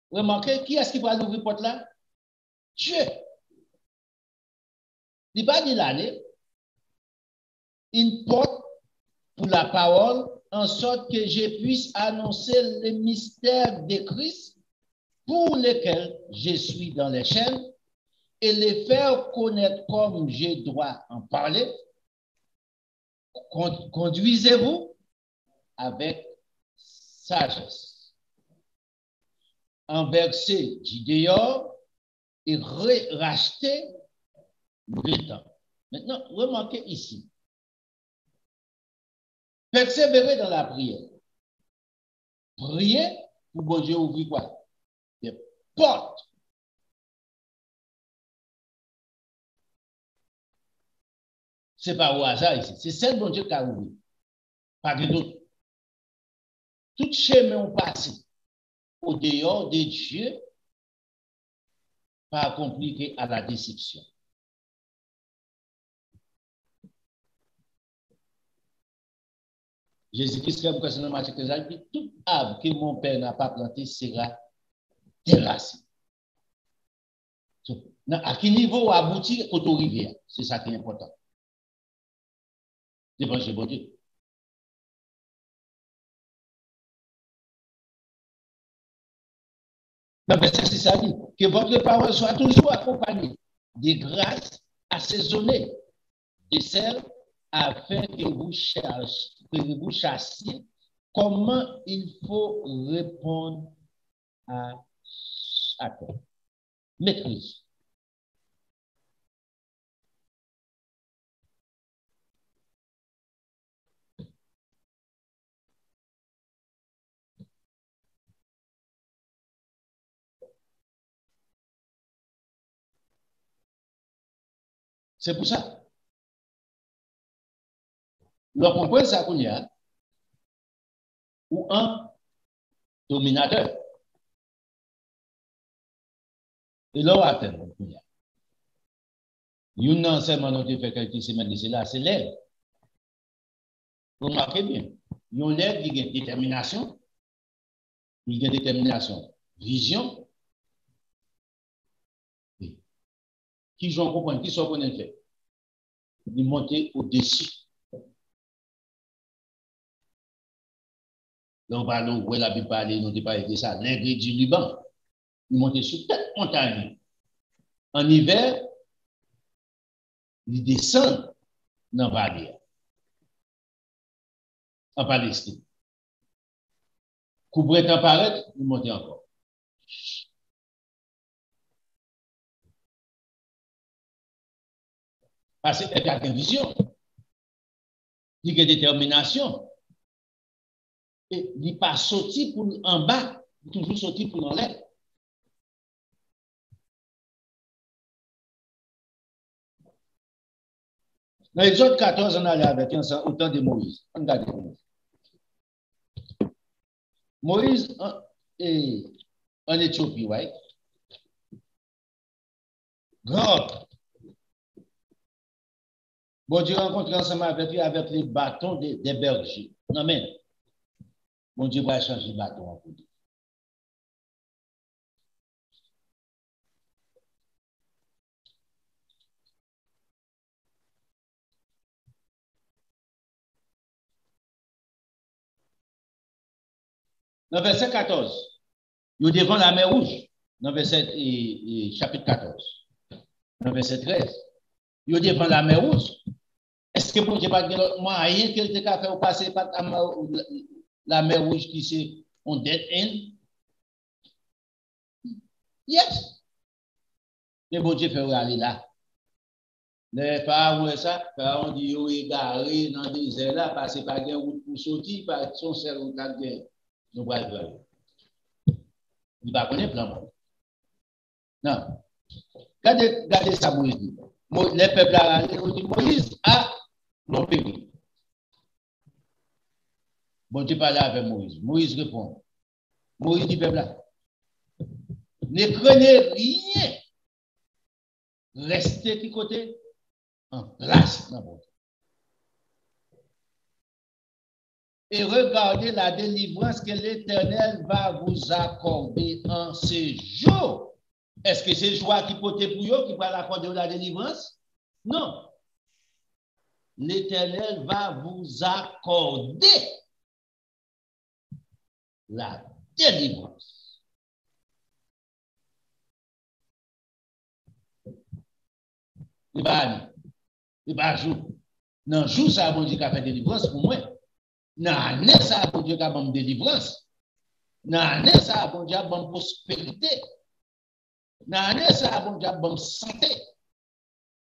Remarquez, qui est-ce qui va ouvrir la porte là? Dieu. Il n'est pas dit l'année. Une porte pour la parole, en sorte que je puisse annoncer les mystères de Christ pour lesquels je suis dans les chaînes et les faire connaître comme je dois en parler. Conduisez-vous avec sagesse. Enverser du dehors et racheter le temps. Maintenant, remarquez ici. Persévérer dans la prière. Prier pour bon Dieu ouvrir quoi? Des portes. Ce n'est pas au hasard ici. C'est celle bon Dieu qui a ouvert. Pas de doute. Tout chemin ont passé au dehors de Dieu pas compliqué à la déception. Jésus-Christ, comme dans Matthieu 15, dit tout arbre que mon père n'a pas planté sera terrassé. À quel niveau aboutir au rivière? C'est ça qui est important. Devant chez bon Dieu. Mais c'est ça dit. Que votre parole soit toujours accompagnée de grâces assaisonnées de sel afin que vous chassiez comment il faut répondre à chacun. Maîtrise. C'est pour ça. Nous comprenons ça qu'on y a, ou un dominateur. Et là, on attend qu'on y a. Il y a un enseignement dont il fait quelques semaines de cela, c'est l'aide. Vous remarquez bien. Il y a une aide qui a détermination, il a détermination, vision, qui j'en comprends, qui sont qu'on fait. Il monter au-dessus. Là, on va où la Bible parler, nous ne pas de ça, l'ingrédient du Liban. Il monte sur cette montagne. En hiver, il descend dans la vallée. En Palestine. Couvre temps paraître, il monte encore. Parce qu'il y a une vision. Il y a détermination. Et il n'est pas sorti pour en bas, il est toujours sorti pour en l'air. Dans les autres 14, on allait avec autant de Moïse. Regardez. Moïse en Éthiopie, ouais. Grand. Bon Dieu rencontre ensemble avec lui avec les bâtons des bergers. Non, mais bon Dieu va changer le bâton en coup. Dans verset 14, il est devant la mer Rouge. Dans verset chapitre 14. Dans verset 13, il est devant la mer Rouge. Est-ce que bon Dieu pas de moyen qu'il te fait faire passer par la mer Rouge qui c'est on dead end? Yes. Mais bon Dieu fait aller là. Les parents, ça, on dit, yo, égaré dans le désert là, parce que pas de route pour sortir, par son seul route à gagner. Nous allons voir. Il va connaître plan. Non. Regardez ça, Moïse dit. Les peuples là, Moïse a non péri. Bon Dieu parle avec Moïse. Moïse répond. Moïse dit, peuple là, ne prenez rien. Restez de côté. En place dans votre. Et regardez la délivrance que l'Éternel va vous accorder en ces jours. Est-ce que c'est joie qui peut être pour eux qui va l'accorder la délivrance? Non. L'Éternel va vous accorder la délivrance. Il va jouer. Non, jour ça, bon Dieu qui a fait délivrance pour moi. Non, ça, bon Dieu qui a fait délivrance. Non, ça, bon Dieu qui a fait prospérité. Non, ça, bon Dieu qui a fait santé.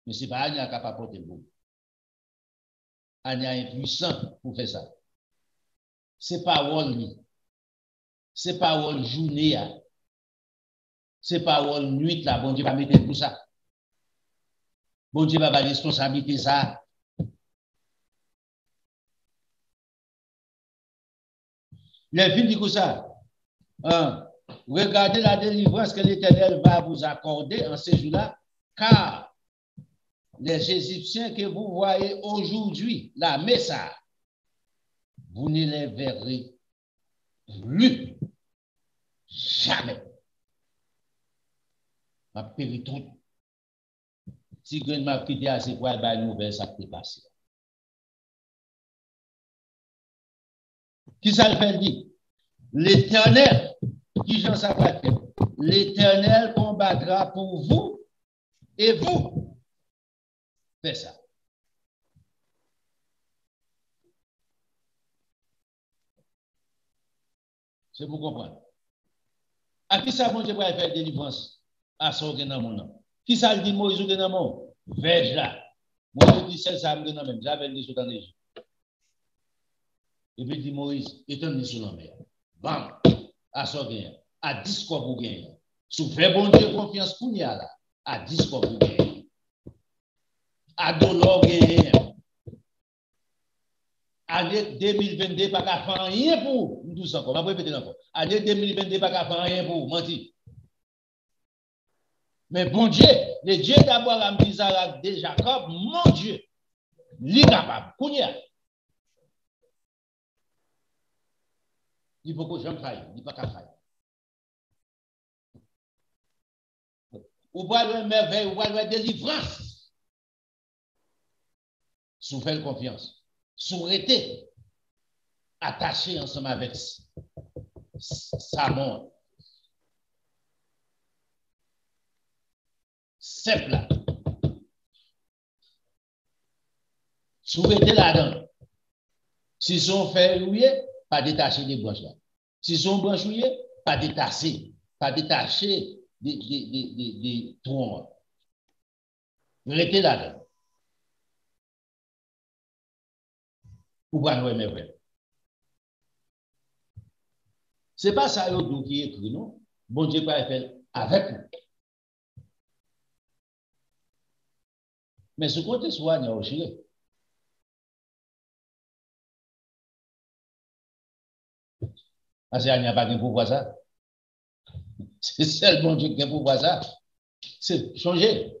Mais ce n'est pas Anya qui a porté vous. Anya est puissant pour faire ça. C'est pas Wall, c'est pas Wall journée, c'est pas Wall nuit là, bon Dieu va mettre tout ça. Bon Dieu va responsabilité ça. Les filles disent ça. Regardez la délivrance que l'Éternel va vous accorder en ces jours-là, car les Égyptiens que vous voyez aujourd'hui, la Messa, vous ne les verrez plus. Jamais. Ma périton. Si vous m'a quitté assez pour aller à nouvelle, ça peut passer. Qui ça le fait dire? L'Éternel, qui j'en sais pas faire? L'Éternel combattra pour vous et vous. Faites ça. C'est pour comprendre. À qui ça, bon Dieu, va faire délivrance? À son dans mon nom. Qui ça le dit Moïse ou dans mon? Verge là. Moïse dit, c'est ça, même. J'avais dit sur l'Égypte. Et puis dit Moïse, étonne sur la mer. Bam, à son gain, à 10 quoi pour gagner. Si vous faites bon Dieu confiance pour y aller, à 10 quoi pour gagner. À dollar gagner. Année 2022, pas qu'à faire rien pour. Nous tous encore, on va répéter encore. Année 2022, pas qu'à faire rien pour. Menti. Mais bon Dieu, le Dieu d'Abraham, d'Isaac, de Jacob, mon Dieu, il est capable. Kounia. Il faut que j'aime faille, il n'est pas qu'à faille. Ou voit le merveille, ou voit le délivrance. Sous faire confiance. Sous rester attaché ensemble avec sa mort. Simple là. Sous rester là-dedans. Si son fait rouillé, pas détacher des branches là. Si son branche rouillé, pas détacher des troncs. Restez là-dedans. Pour pas nous aimer vrai. C'est pas ça qui est écrit, non? Bon Dieu pas faire avec nous. Mais ce côté soit n'est aussi. Parce qu'il n'y a pas de pouvoir ça. C'est seul bon Dieu qui a pouvoir ça. C'est changer.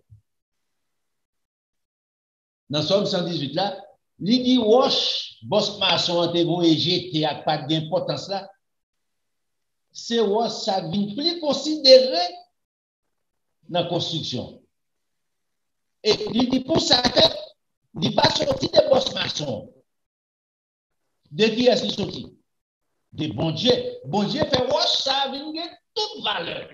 Dans Somme 118 là, il dit Wash, boss maçon ante voyager qui a pas d'importance là. C'est Wash ça vient plus considéré dans la construction. Et il dit pour ça que il pas sorti de boss maçon. De qui est-ce qu'il sorti? De bon Dieu. Bon Dieu fait Wash ça vient toute valeur.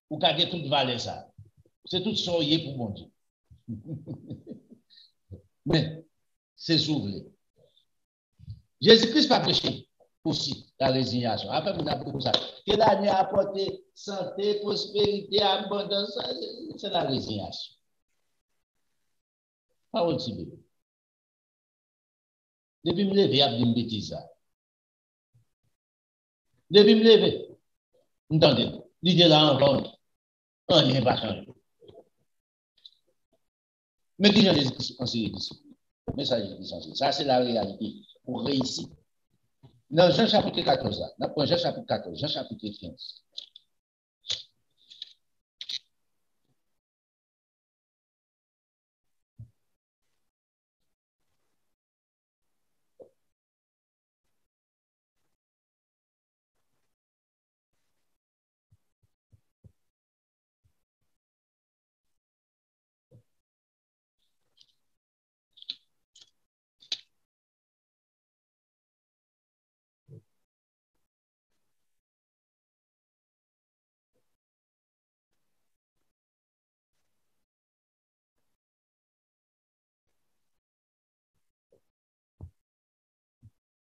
Ou gagner toute valeur ça. C'est tout soyez pour mon Dieu. Mais c'est s'ouvrir. Jésus-Christ pas prêché aussi la résignation. Après, on a beaucoup ça. Que l'année a apporté santé, prospérité, abondance, c'est la résignation. Pas aussi bien. Depuis me lever, il y a une bêtise. Depuis me lever, entendez, l'idée là en vente, on n'est pas changé. Mais qui Jésus-Christ conseille ici? Message de Jésus-Christ. Ça, c'est la réalité pour réussir. Dans Jean chapitre 14, là, dans Jean chapitre 14, Jean chapitre 15.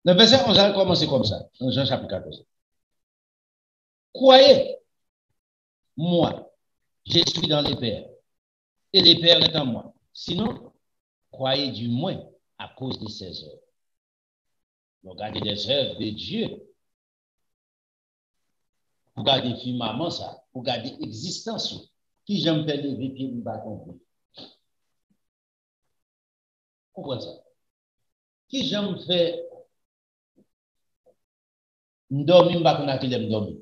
Le verset 11 a commencé comme ça, dans Jean chapitre 14. Croyez, moi, je suis dans les pères, et les pères est en moi. Sinon, croyez du moins à cause de ses œuvres. Regardez les œuvres de Dieu. Regardez firmament ça. Regardez l'existence. Qui j'aime faire lever pied de bâton. Pourquoi ça? Qui j'aime faire dormir, bâton à qui l'aime dormir.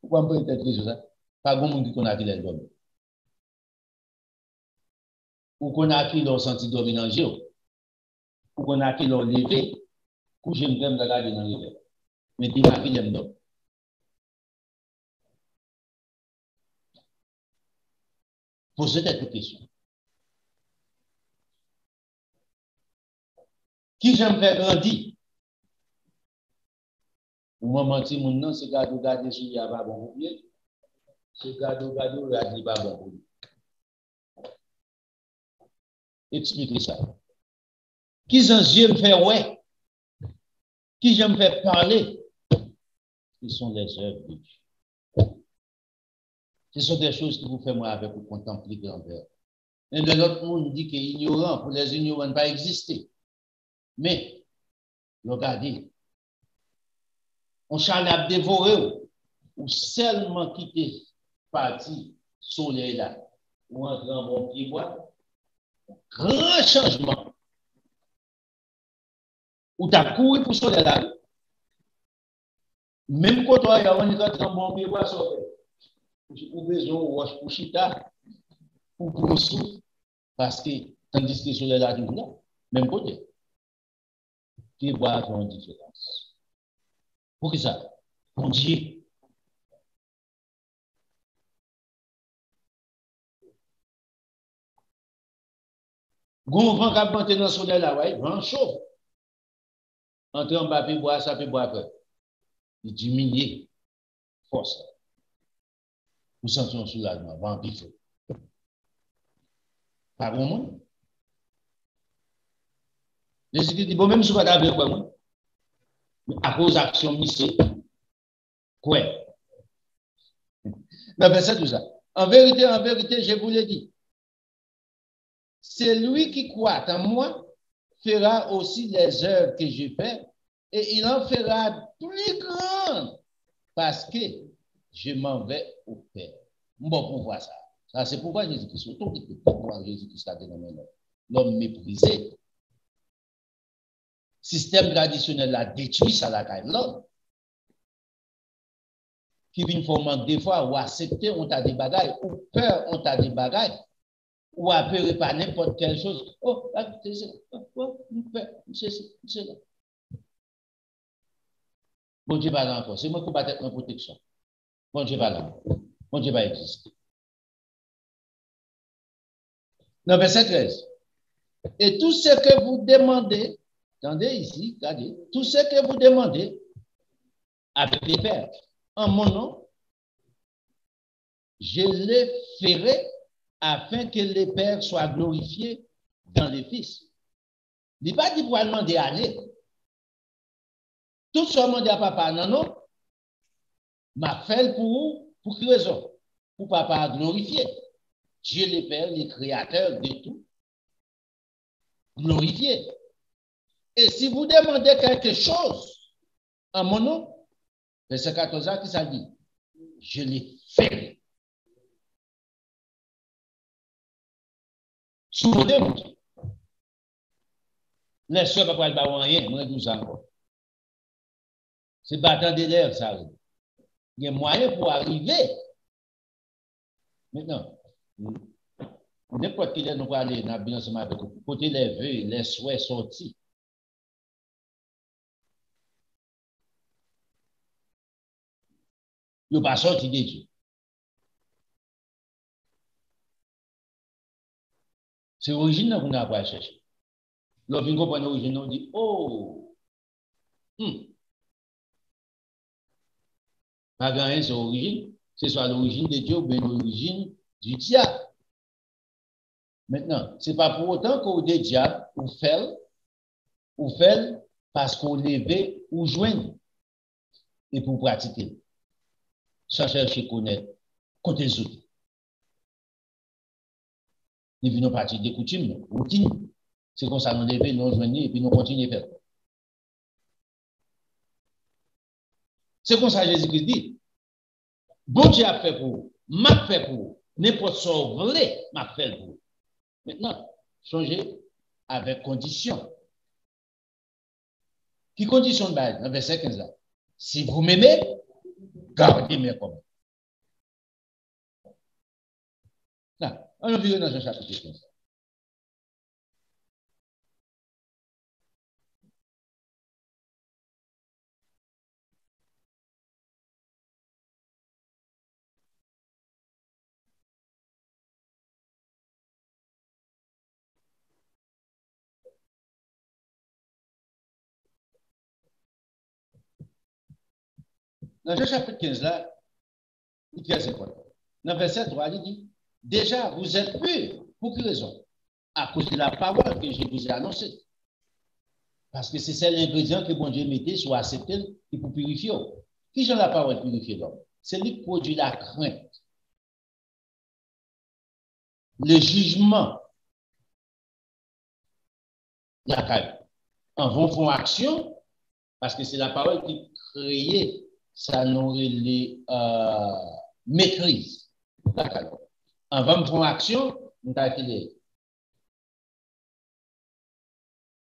Pourquoi on peut être ça? Pas bon monde qui connaît qui l'aime dormir. Ou qu'on a qui leur senti dormir dans le jeu. Ou qu'on a qui leur lever. Ou j'aime bien regarder dans le lever. Mais qui a qui l'aime dormir. Posez cette question. Qui j'aime faire grandir? Ou maman ti moun nan, c'est garder si y a pas bon pour lui. C'est garder, il a dit pas bon pour lui. Expliquez ça. Qui j'aime faire ouais? Qui j'aime faire parler? Ce sont les œuvres de Dieu. Ce sont des choses qui vous font moi avec vous contempler grand-père. Et de l'autre monde dit qu'il est ignorant, pour les ignorants ne pas exister. Mais, regardez, on charle à dévorer ou seulement quitter partie soleil là, ou entrer en bon pied bois. Grand changement. Ou tu as couru pour soleil là. Même quand tu as rentré en bon pied bois, ou besoin ou roche pour chita, ou pour souffle, parce que tandis que soleil là, toujours là, même côté. Qui bois font une différence. Pour qui ça? Pour Dieu. Gon vent qui a monté dans le soleil là, ouais, vent chaud. Entrer en bas, puis boire ça, puis boire après. Il diminue force. Vous sentez un soulagement, vent qui fait. Pas bon monde. Jésus dit, bon, même si vous n'avez pas moi. À cause d'action, c'est quoi? Non, mais c'est tout ça. En vérité, je vous l'ai dit. C'est lui qui croit en moi fera aussi les œuvres que je fais et il en fera plus grandes parce que je m'en vais au Père. Bon, pour voir ça. Ça, c'est pourquoi Jésus-Christ, pourquoi Jésus-Christ a dénommé l'homme méprisé. Système traditionnel a détruit ça la caille l'homme. Qui vient former des fois ou accepter on t'a des bagailles ou peur on t'a des bagailles ou à peur pas n'importe quelle chose. Oh, c'est ça. Oh, c'est là. Bon Dieu va là encore. C'est moi qui vais être en protection. Bon Dieu va là. Bon Dieu va exister. Non, verset 13. Et tout ce que vous demandez, attendez ici, regardez, tout ce que vous demandez avec les pères, en mon nom, je le ferai afin que les pères soient glorifiés dans les fils. Il n'est pas dit pour demander à aller. Tout ce que demandé à papa, non, non, m'a fait pour quelle raison? Pour papa glorifier. Dieu le Père, le créateur de tout, glorifié. Et si vous demandez quelque chose en mon nom, verset 14 qui ça dit? Je le ferai. Souvenez-vous. Les soeurs ne peuvent pas rien, moi, 12 ans encore. C'est battant de l'air, ça. Il y a moyen pour arriver. Maintenant, n'importe qui nous va aller dans le ensemble avec vous. Côté les vœux, les souhaits sortis. Il ne pas sorti de Dieu. C'est l'origine qu'on a pas chercher. Lorsqu'on comprend l'origine, on dit, oh, pas grand-chose, c'est l'origine. C'est soit l'origine de Dieu ou bien l'origine du diable. Maintenant, ce n'est pas pour autant qu'on dit diable ou fait parce qu'on levé ou joigne et pour pratiquer. Sans chercher connaître côté les autres. Nous venons partir des coutumes, routine. C'est comme ça nous lever, nous joignons et puis nous continuons à faire. C'est comme ça Jésus-Christ dit. Bon Dieu a fait pour vous, m'a fait pour vous, n'importe ce que vous voulez, m'a fait pour vous. Maintenant, changez avec condition. Qui condition dans verset 15 là? Si vous m'aimez, gardez mes commandements. Là, on a vu dans ce chapitre 15. Dans ce chapitre 15 là, il est très important. Dans verset 3, il dit, déjà, vous êtes purs. Pour quelle raison? À cause de la parole que je vous ai annoncée. Parce que c'est l'ingrédient que bon Dieu mettait sur accepter et pour purifier. Qui j'en la parole purifier l'homme? C'est lui qui produit la crainte. Le jugement. La crainte. En vont faire action, parce que c'est la parole qui crée, ça nourrit les maîtrise. En vont faire action, nous avons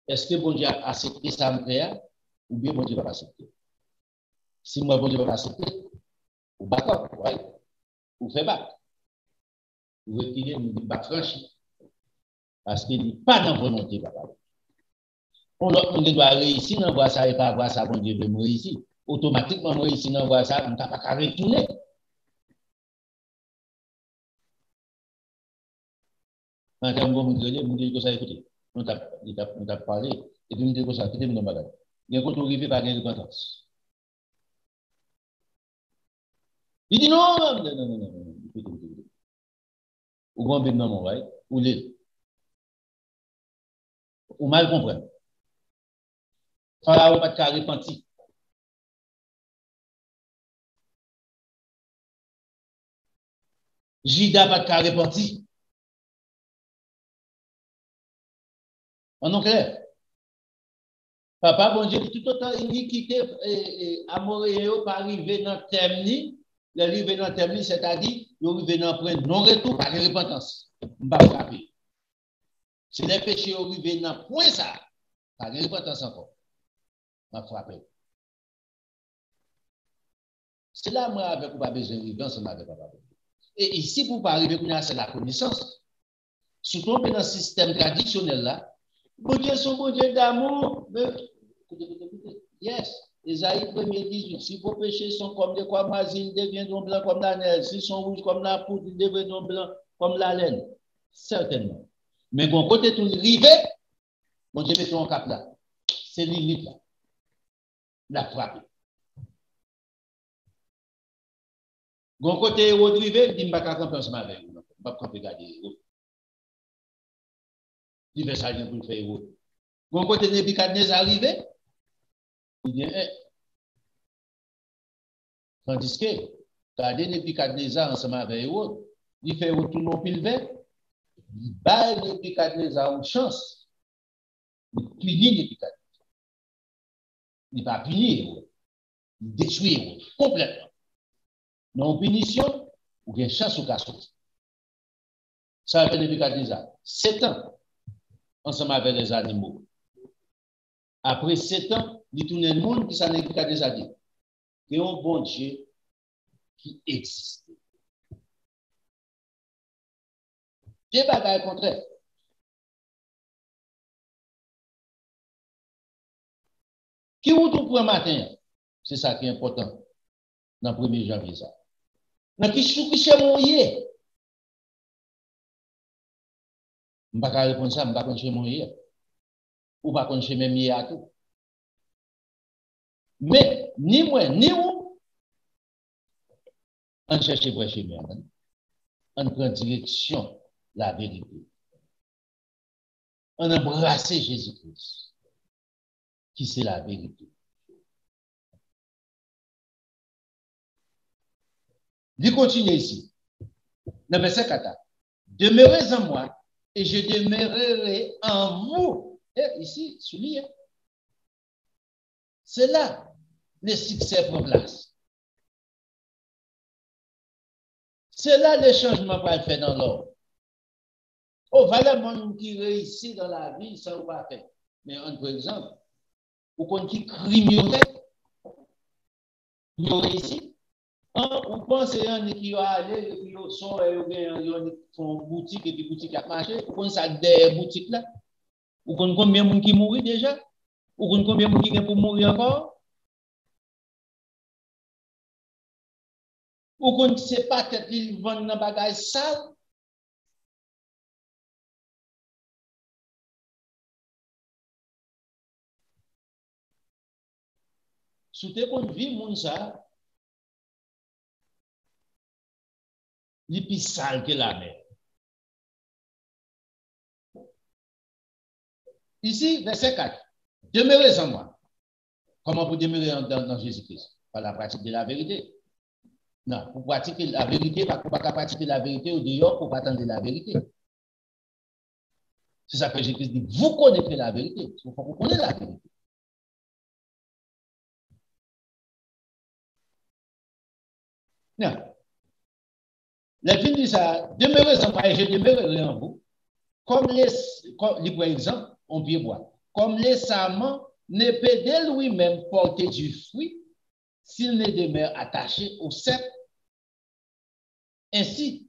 est-ce que bon Dieu a accepté ça ou bien bon Dieu va accepter? Si moi bon Dieu va accepter, ou d'accord, ouais, ou fait battre. Ou retirer, nous dit pas franchi. Parce qu'il n'est pas dans la volonté, papa. On doit réussir dans voir ça et pas voir ça, bon Dieu veut me réussir. Automatiquement, moi réussir dans voir ça, on ne t'a pas qu'à retourner. Quand on me dit que ça, écoutez, on t'a parlé, et puis on me dit que ça, écoutez, mon bagage. Il y a un côté arrivé par une repentance. Il dit non, non, non, non, non. Ou bon, ben non, mon right? Ou l'île. Ou mal comprendre. Pharaon pas de repenti. Jida pas de cas repenti. En clair. Papa, bon Dieu, tout autant il quitté Amoréo pas arriver dans le terme ni, l'arrivée dans le terme, c'est-à-dire, il arrive dans le point non-retour par repentance. Je ne vais pas frapper. Si les péchés arrivent dans le point ça, par repentance encore, je vais frapper. C'est là, moi, avec vous, pas besoin de ensemble avec papa. Et ici, pour ne pas arriver, c'est la connaissance. Surtout dans le système traditionnel là, bon Dieu, son bon Dieu d'amour. Yes. Esaïe 1er 18. Si vos péchés sont comme des cramoisis, ils deviendront blancs comme la neige. S'ils sont rouges comme la poudre, ils deviendront blancs comme la laine. Certainement. Mais bon, côté tout rivé, bon Dieu, mettons un cap là. C'est limite là. La frappe. Bon côté héros rivé, il dit, je ne vais pas camper ensemble avec vous. Je ne vais pas camper garder héros. Il fait ça pour le faire héros. Bon côté Nebuchadnezzar arrivé, il dit, tandis que, regardez Nebuchadnezzar ensemble avec eux, il fait retourner pile vert, il bat Nebuchadnezzar une chance, il punit Nebuchadnezzar. Il ne va pas punir, il détruit complètement. Non punition, ou bien chance ou casse. Ça fait Nebuchadnezzar 7 ans ensemble avec les animaux. Après 7 ans, il tourne le monde qui s'en Nebuchadnezzar dit. Et un bon Dieu qui existe. Des bagages contraires. Qui vous tout pour un matin? C'est ça qui est important dans le 1er janvier. Ça. Dans qui chez mon yé? Je ne vais pas répondre ça, je ne vais pas chez mon yé. Ou pas chez même yé à tout. Mais ni moi, ni vous, on cherche pour chez moi. On prend direction la vérité. On embrasse Jésus-Christ, qui c'est la vérité. Il continue ici. Dans verset 4. Demeurez en moi et je demeurerai en vous. Et ici, souligne. C'est là le succès prend place. C'est là le changement qu'on fait dans l'ordre. Oh, voilà le monde qui réussit dans la vie, ça ne va pas faire. Mais par exemple, ou qu'on qui criminel, qui réussit. On pense à un qui va aller, et puis ils font boutique, et puis boutique a marché. Ou qu'on ça des boutiques là. Ou qu'on combien de monde qui mourit déjà. Ou qu'on combien de monde qui est pour mourir encore. Ou qu'on ne sait pas que qu'ils vendent dans bagage sale. Souté qu'on vit moun ça, il est plus sale que la mer. Ici, verset 4. Demeurez en moi. Comment vous demeurer dans Jésus-Christ? Par la pratique de la vérité. Non, pour pratiquer la vérité, pour ne pas pratiquer la vérité au dehors, pour ne pas attendre la vérité. C'est ça que Jésus-Christ dit. Vous connaissez la vérité. Il faut que vous connaissez la vérité. Non. La Bible dit ça, demeurez en moi et je demeurerai en vous. Comme par exemple, on peut voir. Comme les sarments ne peut de lui-même porter du fruit s'il ne demeure attaché au cep. Ainsi,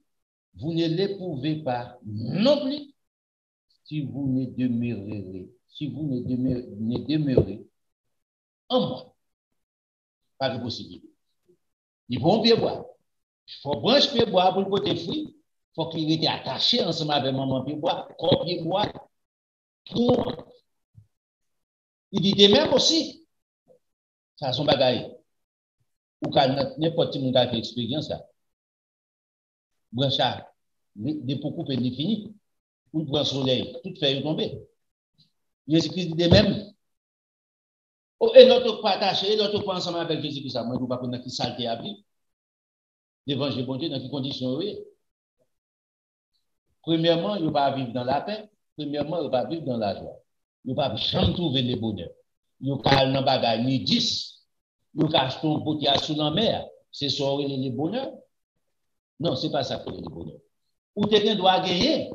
vous ne l'éprouvez pas non plus si vous ne demeurez en moi. Pas de possibilité. Il faut bien boire. Il faut branche pied boire pour le côté fruit. Il faut qu'il était attaché ensemble avec maman pied boire. Corps pied boire. Pour. Il dit de même aussi. Ça son bagaille. Ou quand n'importe qui a fait expérience là. Branchard, des beaucoup est fini. Ou prend soleil, tout fait tomber. Jésus-Christ dit de même. Oh, et l'autre pas attaché, et l'autre pas ensemble avec Jésus-Christ. Moi, je ne sais pas qui saleté a pris. L'évangile bon Dieu, dans quelles conditions oui. Premièrement, il ne va pas vivre dans la paix. Premièrement, il ne va pas vivre dans la joie. Il ne va pas jamais trouver le bonheur. Il ne va pas dans bagage ni 10. Il ne va pas acheter un potier sous la mer. C'est ça le bonheur. Non, ce n'est pas ça que le bonheur. Ou quelqu'un doit gagner,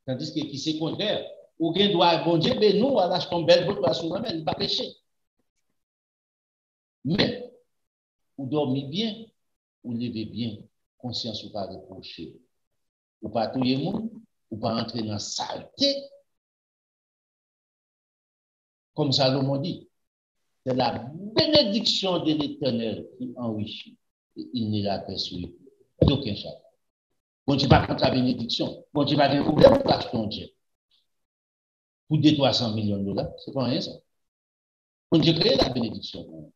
tandis que qui c'est contraire. Ou quelqu'un doit, bon Dieu, mais nous, on va acheter un bel potier sous la mer, il ne va pas pécher. Mais, vous dormez bien, vous levez bien, conscience ou pas reprocher, ou pas tout le monde, ou pas entrer dans la saleté. Comme Salomon dit, c'est la bénédiction de l'Éternel qui enrichit. Et il ne la perçoit d'aucun chagrin. Bon Dieu pas contre la bénédiction. Bon Dieu pas de problème pour acheter un Dieu. Pour 200-300 millions de dollars, c'est pas rien ça. Bon Dieu crée la bénédiction pour vous.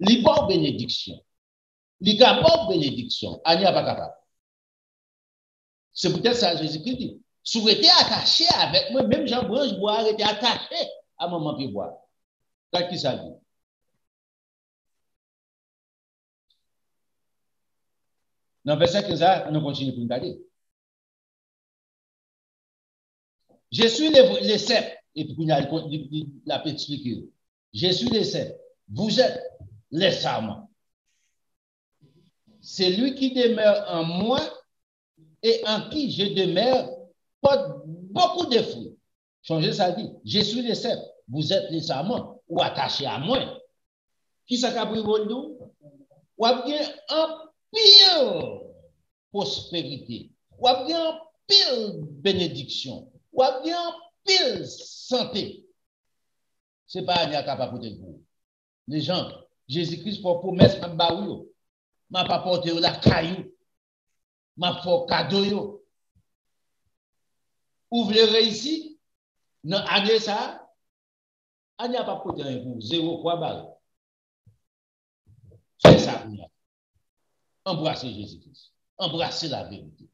Les bonnes bénédictions, les bonnes bénédictions, il n'y a pas capable. C'est peut-être ça Jésus-Christ dit. Si vous étiez attaché avec moi, même Jean-Branche Boire était attaché à maman puis boire. Qu'est-ce qu'il ça dit? Dans le verset 15, on continue pour nous garder. Je suis les cèpes, et puis la petite expliquer. Je suis les cèpes, vous êtes les sarments. C'est lui qui demeure en moi et en qui je demeure porte beaucoup de fruits. Changer ça dit, je suis les cèpes, vous êtes les sarments, ou attachés à moi. Qui ça capri nous? Ou a bien un pire prospérité, ou a bien un pire bénédiction, ou a bien un pire santé. C'est pas un capable de vous. Les gens, Jésus-Christ pour promesse m'a baou, m'a pas porté la caillou, m'a fait cadeau. Ouvrez ici, dans l'année ça, il n'y a pas porté un pour 0,3 balles. C'est ça, embrassez Jésus-Christ, embrassez la vérité.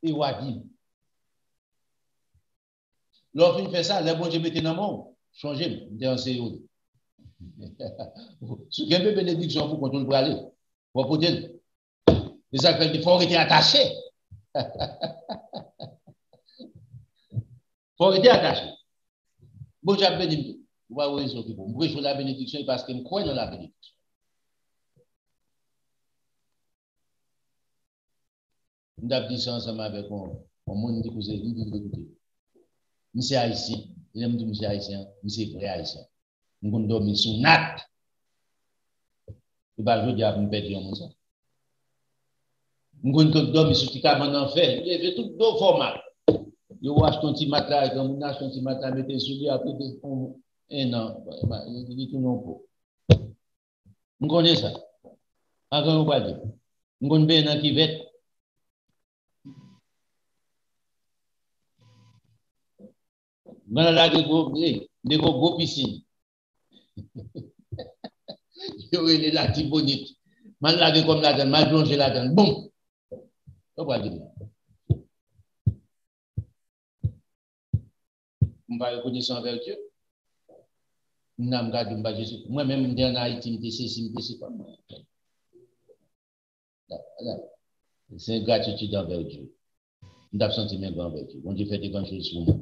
Et on a dit, lorsqu'il fait ça, les bons Dieu mettez dans le monde, changez, mettez en série. Si vous avez bénédiction pour contrôler pour aller, pour poter, les affaires il faut rester attaché. Il faut rester attaché. Bon, j'ai béni. Vous voyez ce qui vous prêchez la bénédiction parce que je crois dans la bénédiction. Nous avons dit ça ensemble avec un monde qui vous a dit d'écouter. Nous sommes haïtiens. Il aime dire nous sommes haïtiens. Nous sommes vrais haïtiens. Nous avons dormi sous natte. Et bien, je dis à vous perdre un ça. Nous avons dormi sous petit cabane en fer. Il y avait tout deux formats. Vous achetez un petit matelas, quand vous achetez un petit matelas, mettez sous lui après un an. Il dit tout non pour. Nous connaissons ça. Encore vous pas dire. Nous connaissons bien dans qui vête. Nous avons des gros piscines. Il est là, bonite. Mal lagué comme la donne, mal plongé la donne. Bon. On va dire. On va reconnaître envers Dieu. Moi-même, je suis en Haïti, c'est pas moi. C'est une gratitude envers Dieu. Je suis senti même envers Dieu. On dit fait des grandes choses pour moi.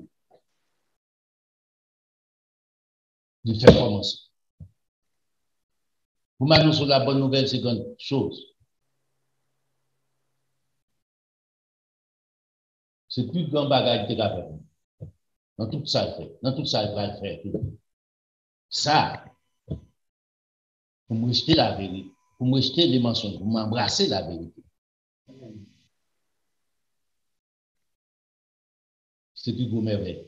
Je fais commencer. Vous m'annoncez la bonne nouvelle, c'est une grande chose. C'est plus grand bagage que tu as fait. Dans tout ça, il fait. Dans tout ça, il va le faire. Ça, pour me rejeter la vérité, pour me rejeter les mensonges, pour m'embrasser la vérité. C'est plus gros merveille.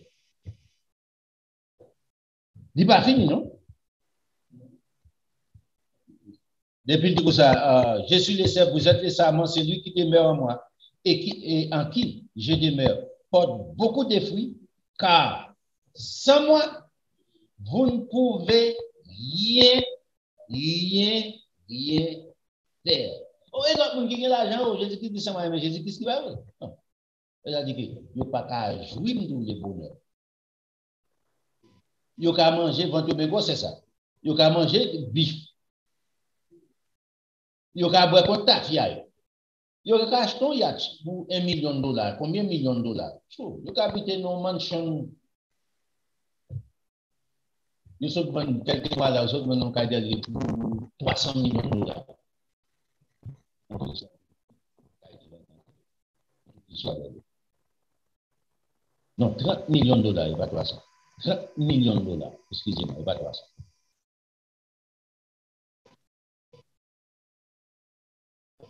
Il n'est pas fini, non? Depuis tout ça, je suis les serfs, vous êtes les sarments, c'est lui qui demeure en moi et en qui je demeure. Porte beaucoup de fruits, car sans moi, vous ne pouvez rien faire. Oh, et donc, qui a l'argent, Jésus-Christ dit ça, mais Jésus-Christ qui va. Non. Il a dit que il n'y a pas qu'à jouir de le bonheur. Il n'y a qu'à manger, ventre mégot, c'est ça. Il n'y a qu'à manger bif. Il n'y a qu'à boire contre ta fille. Yo cache ton yacht pour $1 million. Combien de millions de dollars? Yo habite dans une mansion. Yo sont vendre quelques mois là, sont vendre un cadre pour $300 millions. Non, $30 millions, et pas 300. $30 millions, excusez-moi, et pas 300.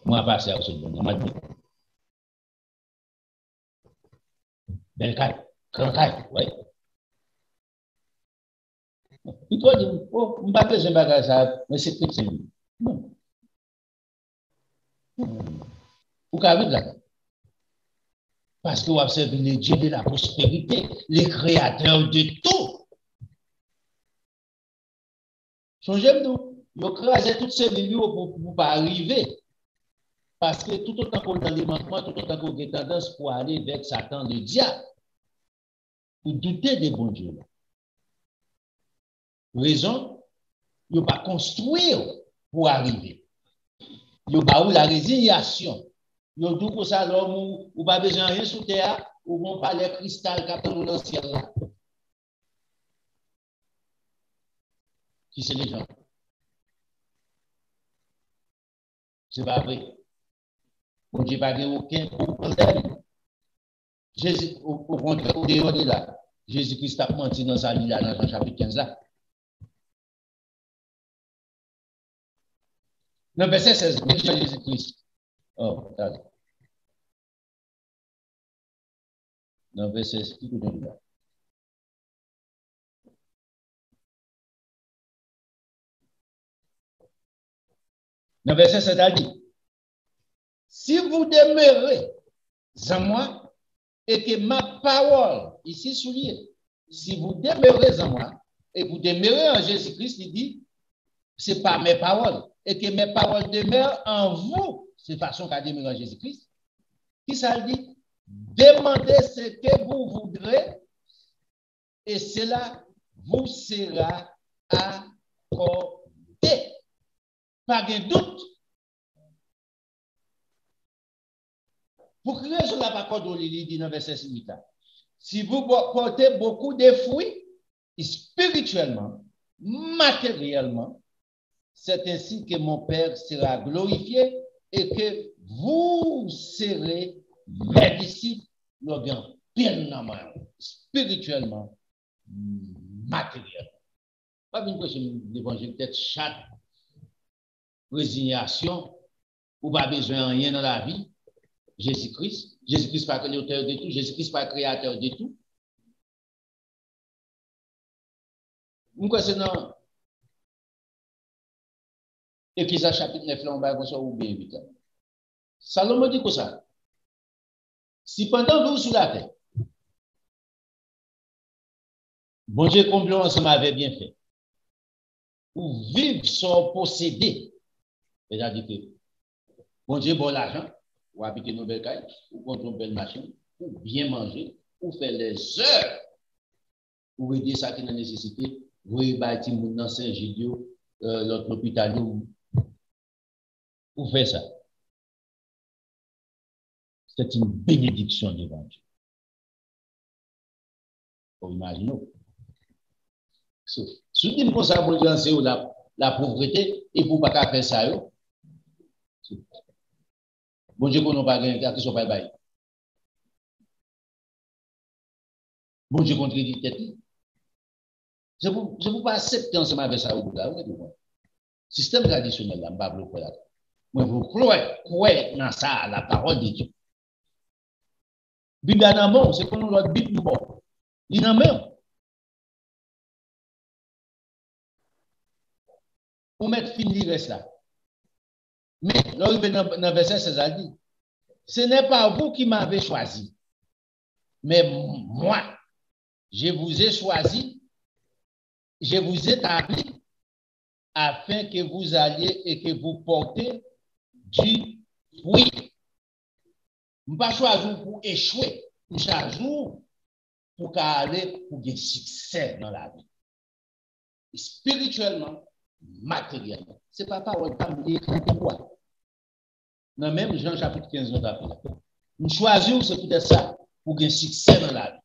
Moi, pas ça, c'est bon, on m'a dit. Belle caille, grande caille, oui. Il doit dire, oh, on ne va pas besoin de bagage ça, mais c'est chrétien. Non. Vous avez là. Parce que vous observez le Dieu de la prospérité, le créateur de tout. Changez-nous. Vous crasez toutes ces millions pour ne pas arriver. Parce que tout autant qu'on a dans les manquements, tout autant qu'on a tendance pour aller vers Satan, le diable, pour douter des bons dieux. Raison, il ne pas construire pour arriver. Il n'y a pas la résignation. Il y a tout pour ça, l'homme, ou pas besoin de rien sous terre, ou on parle de cristal qui est dans le ciel là. Qui c'est les gens? C'est pas vrai. Bon Dieu n'a pas aucun problème. Jésus, au contraire, au dehors de là, Jésus-Christ a menti dans sa vie là, dans Jean chapitre 15 là. Dans verset 16, Jésus-Christ. Oh, attends. Dans verset 16, qui est là? Dans verset 7, il dit, si vous demeurez en moi et que ma parole, ici soulignée, si vous demeurez en moi et vous demeurez en Jésus-Christ, il dit, c'est pas mes paroles, et que mes paroles demeurent en vous, c'est façon qu'a demeuré en Jésus-Christ. Qui ça dit? Demandez ce que vous voudrez et cela vous sera accordé. Pas de doute. Pour créer sur la parole de l'Élie, dit dans verset 8, si vous portez beaucoup de fruits, spirituellement, matériellement, c'est ainsi que mon Père sera glorifié et que vous serez mes disciples, spirituellement, matériellement. Pas une question d'évangile, peut-être chaque résignation, ou pas besoin de rien dans la vie. Jésus-Christ. Jésus-Christ pas l'auteur de tout. Jésus-Christ pas créateur de tout. Nous c'est dans Ecclésiaste chapitre 9, là, on va voir ou bien 8. Salomon dit quoi ça? Si pendant vous sur la terre, bon Dieu comblé ensemble avait bien fait, ou vivre sans posséder, c'est-à-dire que bon Dieu bon l'argent, ou habiter nos belles cailles, ou contrôler une belle machine, ou bien manger, ou faire les heures, ou aider ça qui est nécessité, vous bâtir mon dans Saint-Gilles, l'autre hôpital, ou faire ça. C'est une bénédiction devant Dieu. Vous imaginez. Si vous dites que ça, vous lancez la pauvreté, et vous ne pouvez pas faire ça. Bon Dieu, qu'on n'a pas gagné, qui sont pas bail. Bon Dieu, contre les têtes. Je ne peux pas accepter ensemble avec ça. Le système traditionnel, là, je ne peux pas bloquer là. Mais vous croyez dans ça, la parole de Dieu. Bible en amont, c'est comme l'autre Bible nous bon. Il en même. Pour mettre fin de reste là. Mais, l'arrivée dans le verset 16, elle dit, ce n'est pas vous qui m'avez choisi, mais moi, je vous ai choisi, je vous ai établi afin que vous alliez et que vous portez du fruit. Je ne pas choisir pour échouer, je choisis pour aller pour des succès dans la vie. Spirituellement, matériellement. Ce n'est pas parole comme dire quoi. Dans même Jean chapitre 15, nous avons fait. Nous choisissons, c'est peut-être ça, pour gagner succès dans la vie.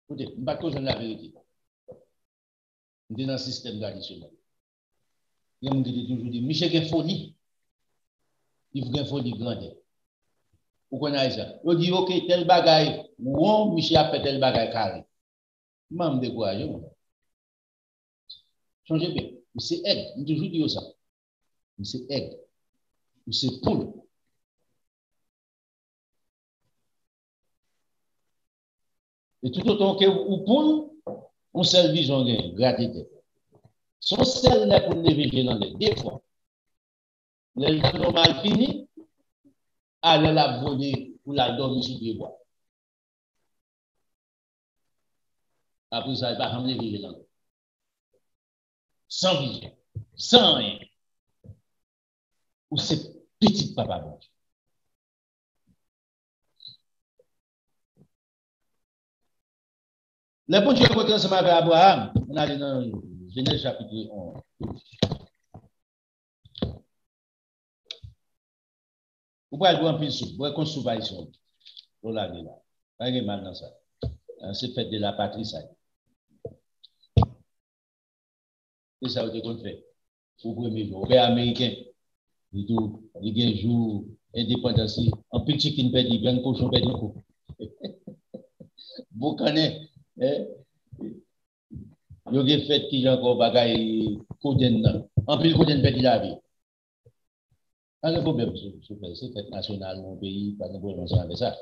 Écoutez, je ne vais pas toujours la vérité. Nous sommes dans le système traditionnel. Il y a des gens qui toujours dit, Michel est folie. Il faut une folie grande. Vous connaissez ça? On dit, ok, tel bagaille, ou Michel a fait tel bagaille carré. Je me décourage. Changez bien. C'est aigle. Je toujours dis ça. C'est aigle. C'est poule. Et tout autant que vous poule, on seule vision de gratitude. Son seul là pour nous vigilant des fois. Le temps normal fini, alors la voler pour la dormir sur les bois. Après ça, il va ramener vigilant. Sans vision, sans rien. Ou c'est petit papa bon Dieu. Le bon Dieu a rencontré ensemble avec Abraham. On a dit dans Genèse chapitre 11. Vous pouvez aller en pile soupe, vous pouvez qu'on soupe ici. Vous l'avez là. Pas de mal dans ça. C'est fait de la patrie, ça. C'est ça que vous fait. Au premier jour, les Américains, ils ont un jour indépendance. En petit qui ne perd pas, bien cochon perd un coup. Vous connaissez, il y a des fêtes qui ont encore bagaille Coden. En plus, Coden perd la vie. Pas de problème, c'est fête nationale, mon pays, pas de problème avec ça.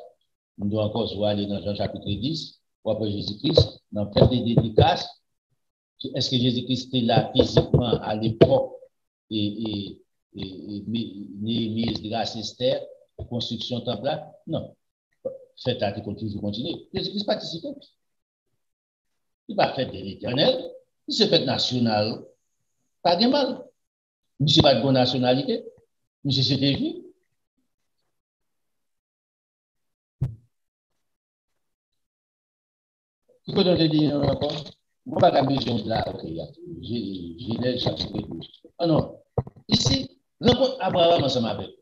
Nous devons encore aller dans Jean chapitre 10, ou après Jésus-Christ, dans fête des dédicaces. Est-ce que Jésus-Christ était là physiquement à l'époque et Néhémie, grâce Esther, construction temple? Non. Fête à toujours continuer. Jésus-Christ participe. Il va faire de l'éternel. Il se fait national. Pas de mal. Il ne pas de bonne nationalité. Monsieur c'était vu. Il faut donner des noms encore. On va pas besoin de là, ok. Genèse chapitre 12. Ah non. Ici, rencontre Abraham ensemble avec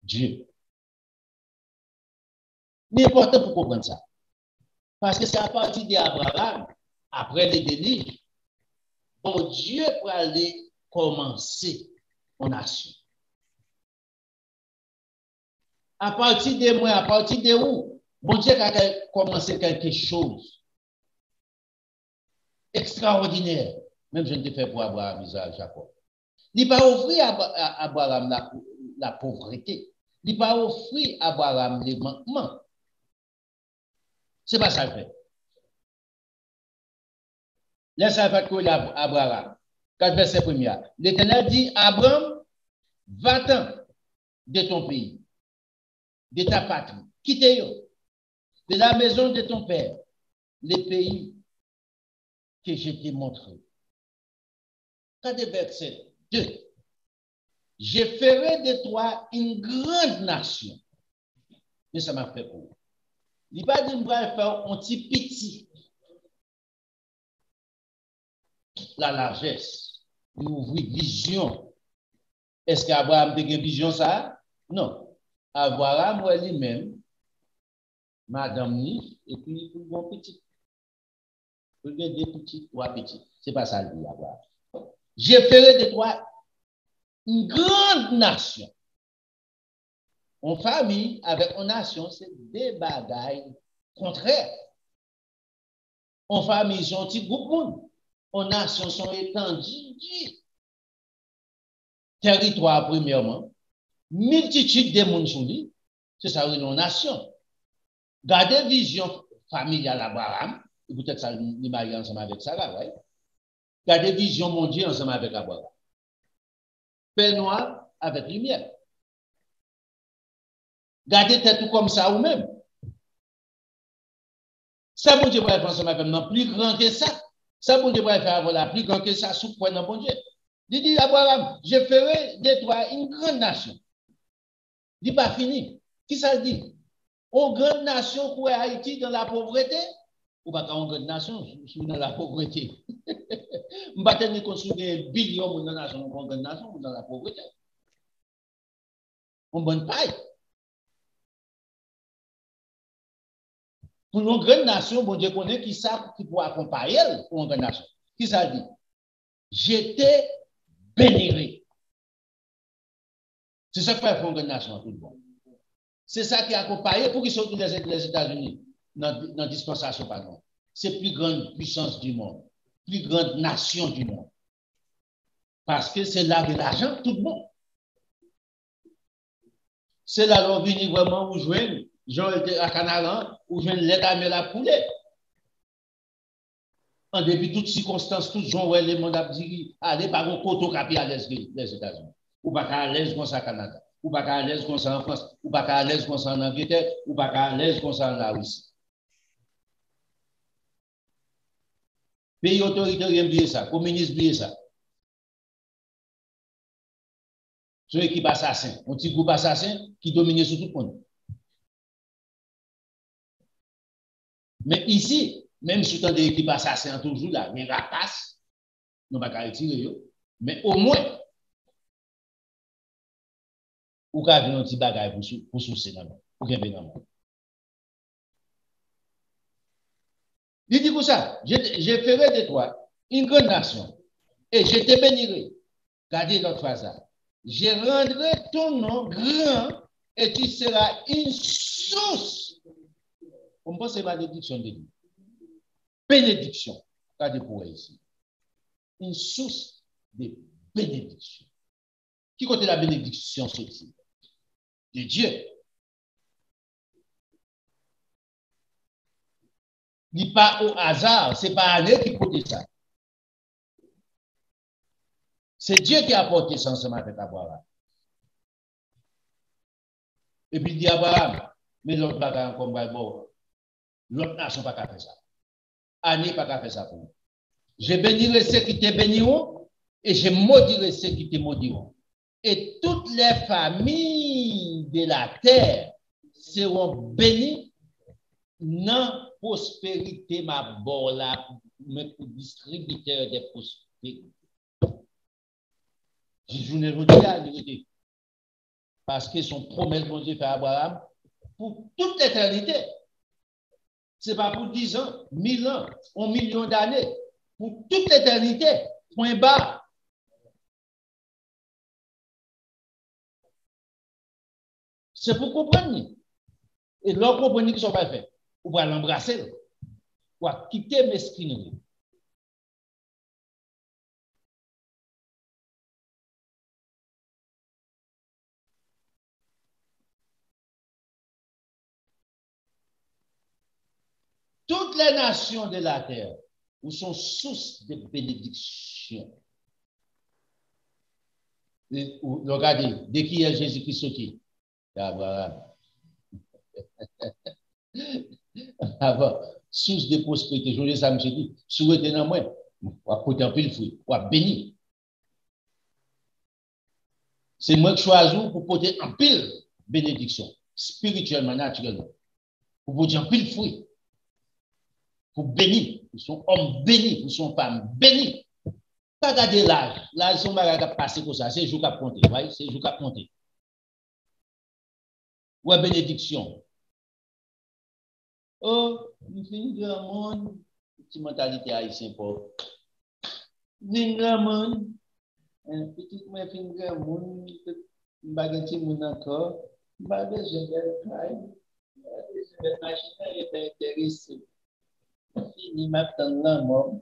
Dieu. Mais important pour comprendre ça. Parce que c'est à partir d'Abraham, après les délits, bon Dieu pour aller commencer en nation. À partir de moi, à partir de où, bon Dieu a commencé quelque chose extraordinaire. Même je ne te fais pour Abraham, Isaac, Jacob. Il n'a pas offert à Abraham la pauvreté. Il n'a pas offert à Abraham les manquements. C'est pas ça le fait. Laisse-moi faire que Abraham. 4 versets 1er. L'Éternel dit, Abraham, va-t'en de ton pays, de ta patrie, quitte-yo, de la maison de ton père, les pays que je t'ai montré. 4 verset 2. Je ferai de toi une grande nation. Mais ça m'a fait pour. Il va dire, je vais faire un petit. La largesse, ouvrir vision. Est-ce qu'Abraham a une vision ça? Non. Abraham, lui-même, madame ni, et puis il bon petit. Il y a des petits, 3 petits. C'est pas ça le dit, Abraham. Je ferai de toi une grande nation. En famille, avec une nation, c'est des bagailles contraires. En famille, c'est un petit groupe monde. En nation, sont étendus. Territoire, premièrement. Multitude de monde sur lui. C'est ça, une nation. Gardez vision familiale Abraham. Peut-être ça, il marie ensemble avec Sarah, ouais. Gardez vision mondiale ensemble avec Abraham. Père noir avec lumière. Gardez tête tout comme ça ou même. Ça, bon Dieu, va faire ensemble avec nous, plus grand que ça. Ça, bon Dieu, va faire voilà, plus grand que ça, sous point dans bon Dieu. Il dit, Abraham, je ferai de toi une grande nation. Il n'est pas fini. Qui ça dit? Une grande nation pour Haïti dans la pauvreté? ou pas qu'en grande nation, sous dans la pauvreté. On va tenir construire un billion dans la nation, en grande nation, ou dans la pauvreté. On bonne paille. Pour une grande nation, bon Dieu connaît qui savent qui peut accompagner pour une grande nation. Qui ça dit? J'étais béni. C'est ça qui fait une grande nation, tout le monde. C'est ça qui accompagne pour qu'ils sortent des États-Unis dans la dispensation, pardon. C'est la plus grande puissance du monde, plus grande nation du monde. Parce que c'est là de l'argent, tout le monde. C'est là qu'on vient vraiment où joindre, genre à Canaran, où joindre l'État mais la poulet. En début de toutes circonstances, tous gens où les monde a dit, allez par un coteau capi à l'aise des États-Unis. Ou pas à l'aise comme ça au Canada. Ou pas à l'aise comme ça en France. Ou pas à l'aise comme ça en Angleterre. Ou pas à l'aise comme ça en la Russie. Pays autoritaire oublié ça. Communiste oublié ça. C'est une équipe assassin. Un petit groupe assassin qui domine sur tout le monde. Mais ici, même si tu as des équipes assassins toujours là, mais rapace, nous ne pouvons pas retirer. Mais au moins, ou qu'à venir un petit bagage pour soucier dans le monde. Ou bien dans le monde. Il dit pour ça, je ferai de toi une grande nation et je te bénirai. Regardez notre phrase là. Je rendrai ton nom grand et tu seras une source. On pense à la bénédiction de Dieu. Bénédiction. Regardez pour ici. Une source de bénédiction. Qui compte la bénédiction sortie? De Dieu. Il n'est pas au hasard, ce n'est pas Anne qui porte ça. C'est Dieu qui a porté ça ensemble avec Abraham. Et puis il dit à Abraham, mais l'autre pas comme bon, l'autre nation pas faire ça. Anne pas faire ça pour nous. Je bénirai ceux qui te béniront et je maudirai ceux qui te maudiront. Et toutes les familles de la terre seront bénies dans prospérité, ma bola, mes distributeurs de prospérité. Je ne vous dis pas la vérité. Parce que son promesse, mon Dieu, fait à Abraham, pour toute l'éternité. Ce n'est pas pour 10 ans, 1000 ans, 1 million d'années. Pour toute l'éternité. Point barre. C'est pour comprendre. Et l'on comprend qu'ils ne sont pas faits. Ou pour l'embrasser. Ou pour quitter mesquinerie. Toutes les nations de la terre où sont sources de bénédiction. Regardez, dès qui est Jésus-Christ sorti? Abraham. Avant, source de prospérité, je ça, monsieur dit, souhaitez dans moi, ou à côté un pile fruit, ou à bénir. C'est moi qui choisis pour porter un pile bénédiction, spirituellement, naturellement. Pour porter un pile fruit. Pour bénir. Pour son homme béni, pour son femme béni. Pas garder l'âge. L'âge, son bagage a passé comme ça. C'est jour qu'à compter. C'est jour qu'à compter. Ou à bénédiction. Oh, il fait une grand monde. Petite mentalité haïtienne pauvre. Une grand monde. Petit moi fait une grand monde. Bagage mon encore. Bagage je vais travailler. Je vais machine est intéressé. Fini maintenant là mort.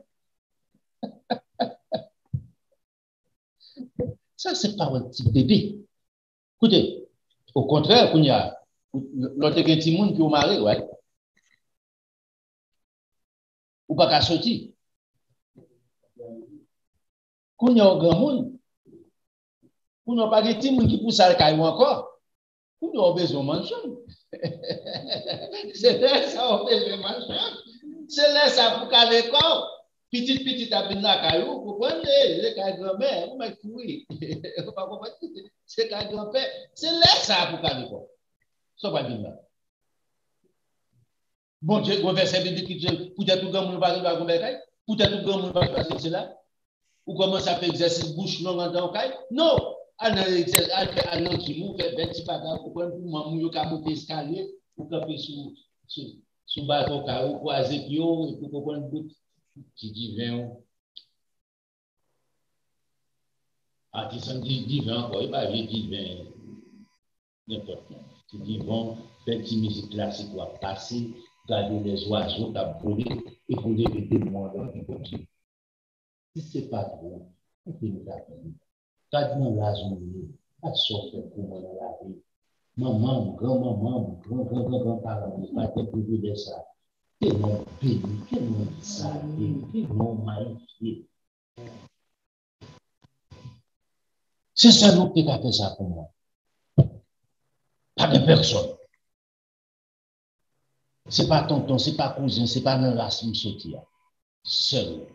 Ça c'est pas un petit bébé. Écoutez, au contraire, il y a l'autre petit monde qui est marié, ouais. Ou pas qu'à sortir. Quand il y a un grand monde, quand il n'y a pas de petit monde qui pousse à la caille encore, quand il y a besoin de mansion. C'est là ça, on a besoin de mansion. C'est là ça pour qu'à l'école, petit à bien la caillou, vous comprenez, les cailles grand-mère, vous m'avez oui. C'est caille grand-père. C'est là ça pour qu'à l'école. Ça va bien là. Bon Dieu, on verset biblique qui dit peut-être tout grand monde va arriver à convaincre, peut-être tout grand monde va passer cela. Ou commence à faire exercice bouche longue en temps caille. Non, à un qui mou fait 20 bagages pour prendre pour maman yo ka monter escalier ou camper sous bateau ka ou croiser pio et pour comprendre tout qui divin. Ah, qui sont divin encore, il pas divin n'importe quoi. Qui divin fait une musique classique ou à passer, garder les oiseaux qui ont volé et pour les témoins dans le côté. Si ce n'est pas trop, on peut nous apprendre. Quand on a journée, à sortir pour moi dans la vie, maman, grand-maman, grand-grand-grand-parents, pas de privé de ça. Tellement béni, tellement salé, tellement magnifié. C'est ça l'autre qui a fait ça pour moi. Pas de personne. Ce n'est pas tonton, ce n'est pas cousin, ce n'est pas un race qui seul.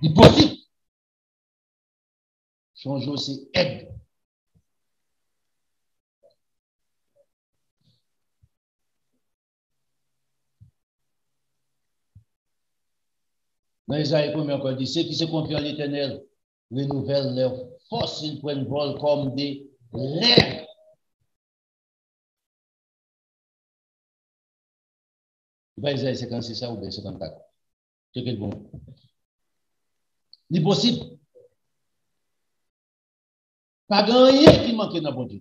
Il possible. Son jour, c'est aide. Dans Isaïe 1, encore dit, ceux qui se confient à l'Éternel renouvellent leur force, ils prennent vol comme des lèvres. Pas Isaïe 56 ça ou bien 54. C'est quel bon. L'impossible. Pas rien qui manque dans le bon Dieu.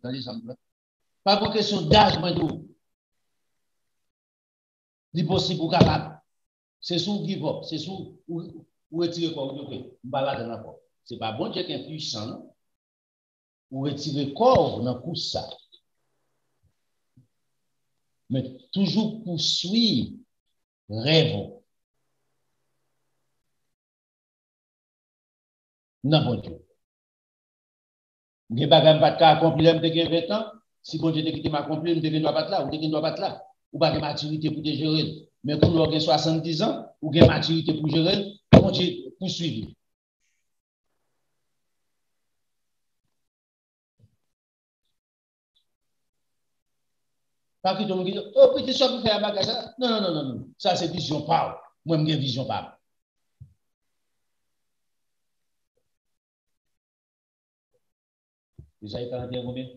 Pas de question d'âge, l'impossible ou capable. C'est sous give up, c'est sous ou retirer quoi, ou balade dans quoi. C'est pas bon Dieu qui est puissant, non? Ou retirer corps dans tout ça. Mais toujours poursuivre rêve. Non, bon Dieu. Je ne vais pas accomplir, je vais 20 ans. Si bon Dieu te quitte m'accomplir, je ne dois pas être là, ou je ne dois pas être là. Ou pas de maturité pour te gérer. Mais quand on a 70 ans, ou de maturité pour gérer, bon Dieu poursuivre. Pas que tout le monde dit, oh, petit soeur pour faire un bagage. Non. Ça, c'est vision pas. Moi, j'ai vision pas. Vous avez 41 combien?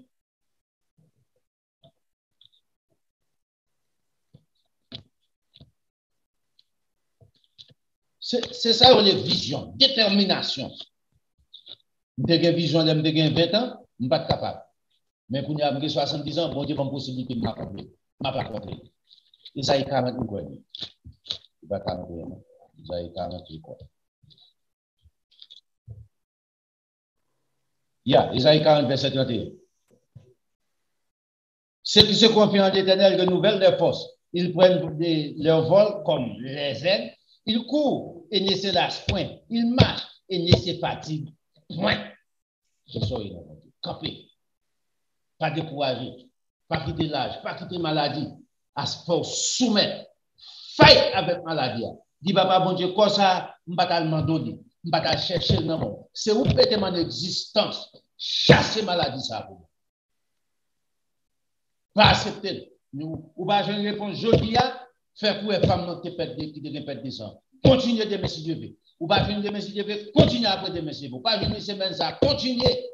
C'est ça, on est vision, détermination. Je suis vision de 20 ans, je ne suis pas capable. Mais pour nous 70 ans, bon Dieu, pas possibilité de m'accomplir. Je ne pas accomplir. Isaïe 40, quoi. Il va 41. Isaïe 40, quoi. Isaïe 40, verset 31. Ceux qui se confient en l'Éternel renouvellent leurs forces. Ils prennent leur vol comme les ailes. Ils courent et ne se lâchent point. Ils marchent et ne se fatiguent point. C'est ça, il a dit. Camper. Pas décourager. Pas quitter l'âge. Pas quitter maladie. À se faire soumettre. Fight avec maladie. Dis, papa, bon Dieu, quoi ça, je ne vais pas demander. Je ne vais pas chercher le nom. C'est où péter mon existence. Chasser maladie, ça. Pas accepter. Ou pas, je réponds, je dis, faire pour les femmes qui perdent des sang. Continuez de merci Dieu. Ou pas venir de merci Dieu, continuez après de merci Dieu. Pas venir semaine ça, continuez.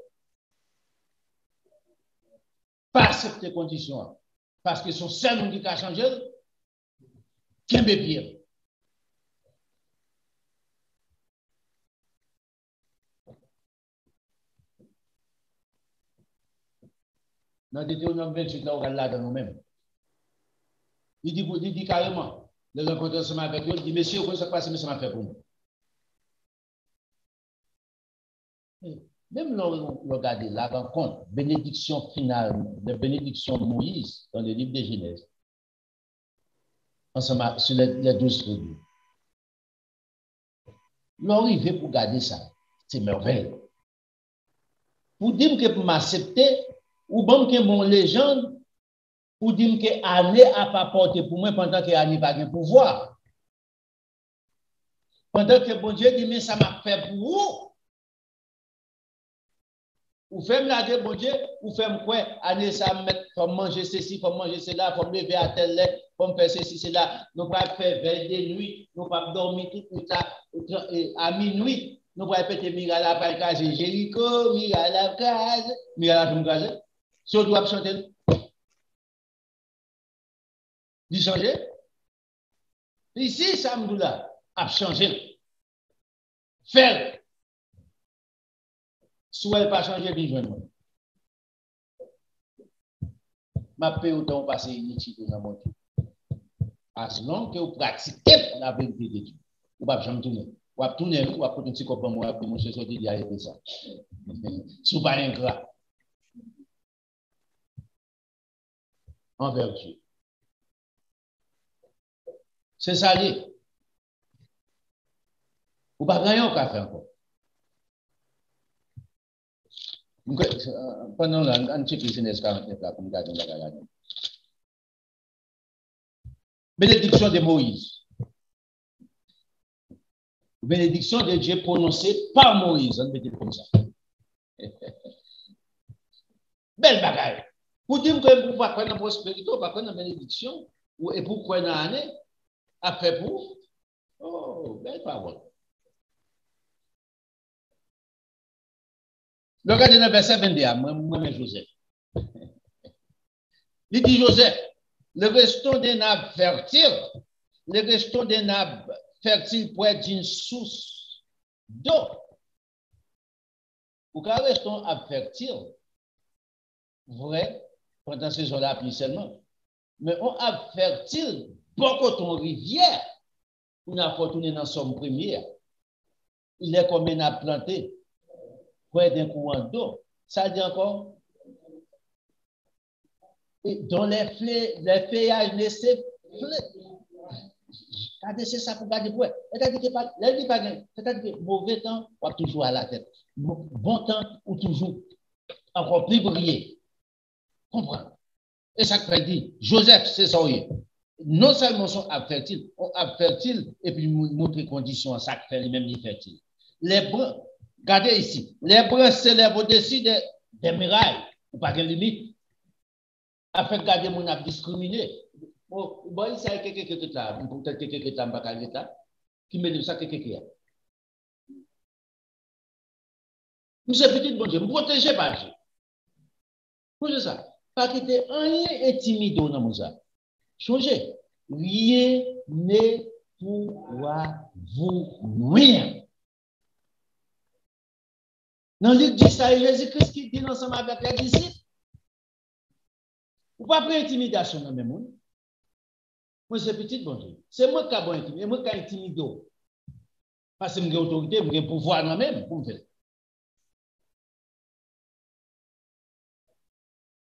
Pas accepter conditions. Parce que son seul qui a changé, qui est bien. Dans Deutéronome 28, là, on regarde là dans nous-mêmes. Il dit carrément, les rencontres ensemble avec eux, il dit, messieurs, comment ça passe, mais ça m'a fait pour nous. Même regardez la rencontre, bénédiction finale, de bénédiction de Moïse dans le livre de Genèse, ensemble sur les 12 tribus. L'arrivée pour garder ça, c'est merveilleux. Pour dire que pour m'accepter, ou bon que mon légende, pour dire que année a pas porté pour moi pendant que année pas de pouvoir. Pendant que bon Dieu dit, mais ça m'a fait pour vous. Ou faites la bon Dieu, ou faites quoi? Année ça, faut manger ceci, faut manger cela, faut me lever à telle lettre, faut me faire ceci, cela. Nous pas faire veille de nuit, nous pas dormir toute à minuit. Nous pas répéter Mira la case Jéricho, Mira la case, Mira la case. Si on doit chanter, il changer. Ici, Samdoula a changé. Faire. Soit elle pas changé, bien joué. Ma paix autant passer inutile dans mon Dieu. As long que vous pratiquez la vérité de Dieu, vous ne pouvez jamais tourner. Vous pouvez tourner, vous pouvez prendre un petit copain, vous pouvez manger ce qu'il y a et ça. Si vous pas ingrat. Envers Dieu. C'est ça, vous pas gagner au café encore. Pendant un petit peu de 49 là, comme garder la galère. Bénédiction de Moïse. Bénédiction de Dieu prononcée par Moïse. On peut dire comme ça. Belle bagaille. Pour dire que vous ne pouvez pas prendre la prospérité, vous ne pouvez pas prendre la bénédiction, et pour quoi dans l'année, après pour. Oh, belle parole. Regardez dans le verset 21, moi, Joseph. Il dit Joseph, le restant des nappes fertiles, le restant des nappes fertiles pour être une source d'eau. Pour qu'un restant fertile, vrai, pendant ces jours-là, plus seulement. Mais on a fertile, beaucoup de rivière, on a retourné dans son première. Il est comme on a planté, près d'un courant d'eau. Ça dit encore, et dans les feuillages laissés, c'est ça pour garder quoi. C'est-à-dire que mauvais temps, on va toujours à la tête. Bon temps, ou toujours encore plus briller. Comprends? Et ça fait dire, Joseph, c'est ça. Non seulement sont fertiles, on fertile et puis montrer conditions, ça fait les mêmes fertiles. Les brins, regardez ici, les brins s'élèvent au-dessus des murailles, ou pas de limite. Afin de garder mon âme discriminé. Bon, il y a quelqu'un qui est là, peut-être quelqu'un qui est là, qui me dit ça, quelqu'un qui est là. Monsieur petit, bon Dieu, me protéger par Dieu. Pour ça, pas quitter rien intimidant dans mon ça. Changez. Rien ne pourra vous nuire. Dans Luc 10, ça, Jésus-Christ qui dit ensemble avec les disciples. Ou pas prendre intimidation dans le même monde. Moi, c'est petit, bon Dieu. C'est moi qui ai intimidé. Moi qui ai intimidé. Parce que j'ai autorité, j'ai pouvoir moi-même pour me faire.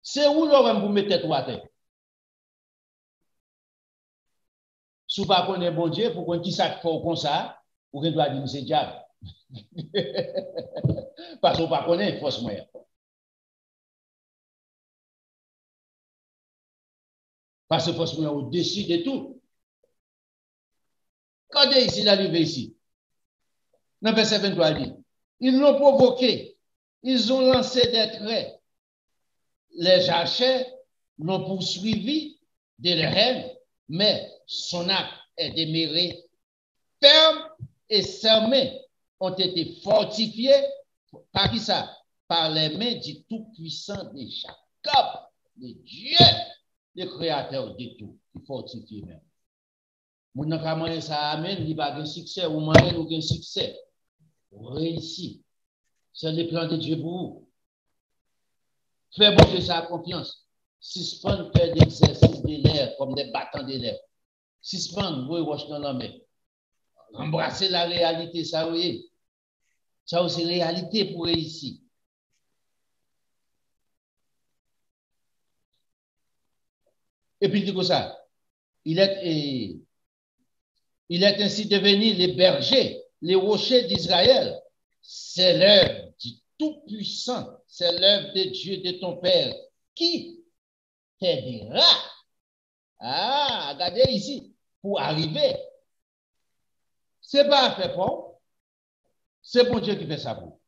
C'est où l'on vous mettez tête à tête. Si vous ne connaissez pas bon Dieu, pour qu'on qui ça fait comme ça, pour qu'on doit dire c'est diable. Parce qu'on ne connaît pas force moyen. Parce que force moyen au-dessus de tout. Regardez ici, l'arrivée ici. Dans le verset 23, il dit, ils l'ont provoqué, ils ont lancé des traits. Les archers l'ont poursuivi de la reine, mais son acte est demeuré ferme et ses mains ont été fortifiées par qui ça? Par les mains du Tout-Puissant de Jacob, de Dieu, le Créateur de tout, qui fortifie même. Mon n'a ça amène, il va avoir un succès, ou moyen ou un succès. Réussi. C'est le plan de Dieu pour vous. Fais bon Dieu sa confiance. Suspendre faire des exercices de l'air comme des battants de l'air. Suspendre, vous voyez, dans la main. Embrasser la réalité, ça vous voyez. Ça c'est réalité pour réussir. Et puis, du coup, ça, il est ainsi devenu les bergers, les rochers d'Israël. C'est l'œuvre du Tout-Puissant, c'est l'œuvre de Dieu de ton Père qui t'aidera. Ah, regardez ici, pour arriver. C'est pas à faire pour, c'est bon Dieu qui fait ça pour.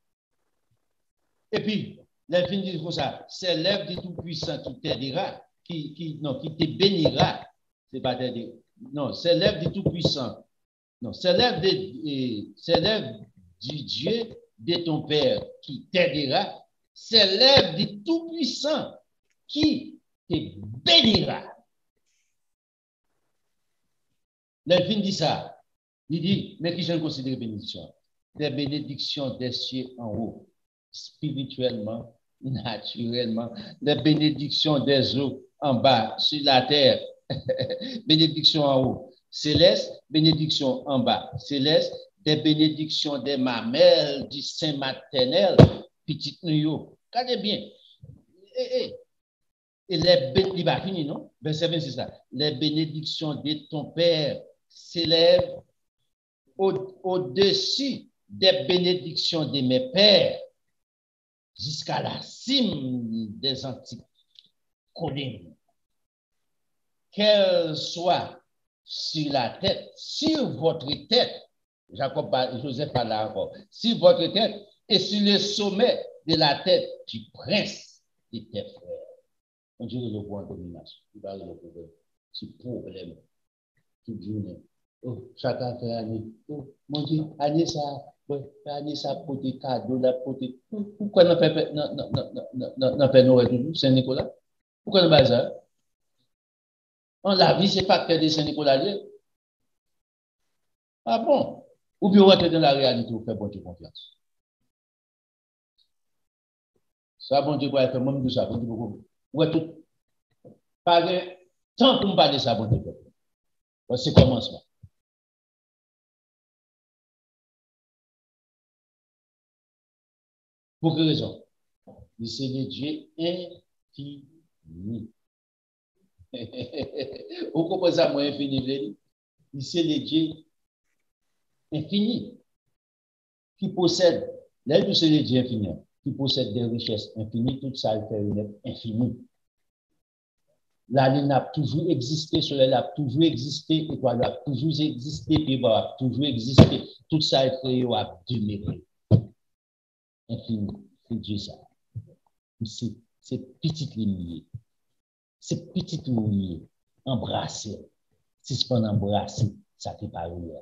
Et puis, Les films disent comme ça, c'est l'œuvre du Tout-Puissant qui t'aidera, qui te bénira. C'est pas t'aider. Non, c'est l'œuvre du Tout-Puissant. Non, c'est l'œuvre du Dieu de ton Père qui t'aidera. C'est l'œuvre du Tout-Puissant qui te bénira. L'Elphine dit ça. Il dit, mais qui je considère bénédiction? Des bénédictions des cieux en haut, spirituellement, naturellement, des bénédictions des eaux en bas, sur la terre, bénédictions en haut, céleste, bénédictions en bas, céleste, des bénédictions des mamelles, du sein maternel, petite New. Regardez bien. Et il va finir, non? Verset 26, c'est ça. Les bénédictions de ton Père s'élèvent au-dessus des bénédictions de mes pères jusqu'à la cime des antiques collines. Qu'elles soient sur la tête, sur votre tête, Joseph parle là encore, sur votre tête et sur le sommet de la tête du prince de tes frères. On dirait le point de domination. Il va le problème. C'est problème. Toute journée. Oh, chacun fait année. Oh, mon Dieu, année ça. Année ça pour des cadeaux, là, pour des. Pourquoi on fait Noël toujours, Saint-Nicolas? Pourquoi on fait ça? En la vie, c'est pas que des Saint-Nicolas. Ah bon? Ou bien on rentre dans la réalité, on fait bon Dieu confiance. Ça, bon Dieu, va faire même de ça, bon Dieu, beaucoup. Ouais, tout. Pas de temps pour me parler de ça, bon Dieu. C'est commencement. Pour quelle raison? C'est le Dieu infini. Vous comprenez ça, moi, infini? C'est le Dieu infini qui possède, là, c'est le Dieu infini, qui possède des richesses infinies, tout ça, il fait une être infinie. La lune a toujours existé, le soleil a toujours existé, l'étoile a toujours existé, puis va toujours existé. Tout ça est créé à demeurer. Infini, c'est Dieu ça. C'est petite ligne. C'est petite ligne. Embrasser. Si c'est pas embrasser, ça fait pas rien.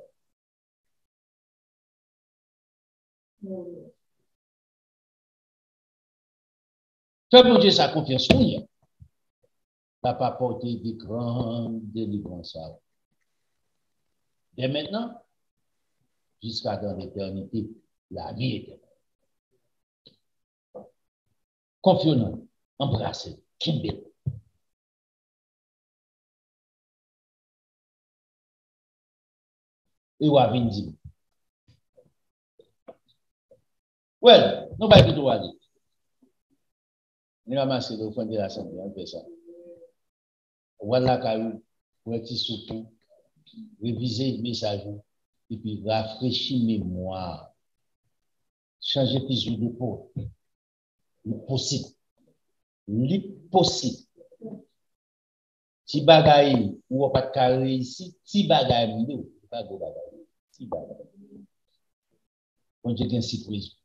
Fais pour Dieu sa confiance pour lui. Ça pas porter des grandes délivrances. Dès maintenant, jusqu'à dans l'éternité, la vie éternelle. Confions-nous, embrassez, Kimball. Et on va venir dire. Well, nous va tout aller. Nous ramassons le fond de l'Assemblée, on fait ça. Voilà, Carou, pour être surtout, réviser le message, et puis rafraîchir mémoire, changer fusil d'épaule. Possible. L'impossible. Si bagaille, ou pas de carré ici, si bagaille, pas de bagaille. Si bagaille. On dit une surprise.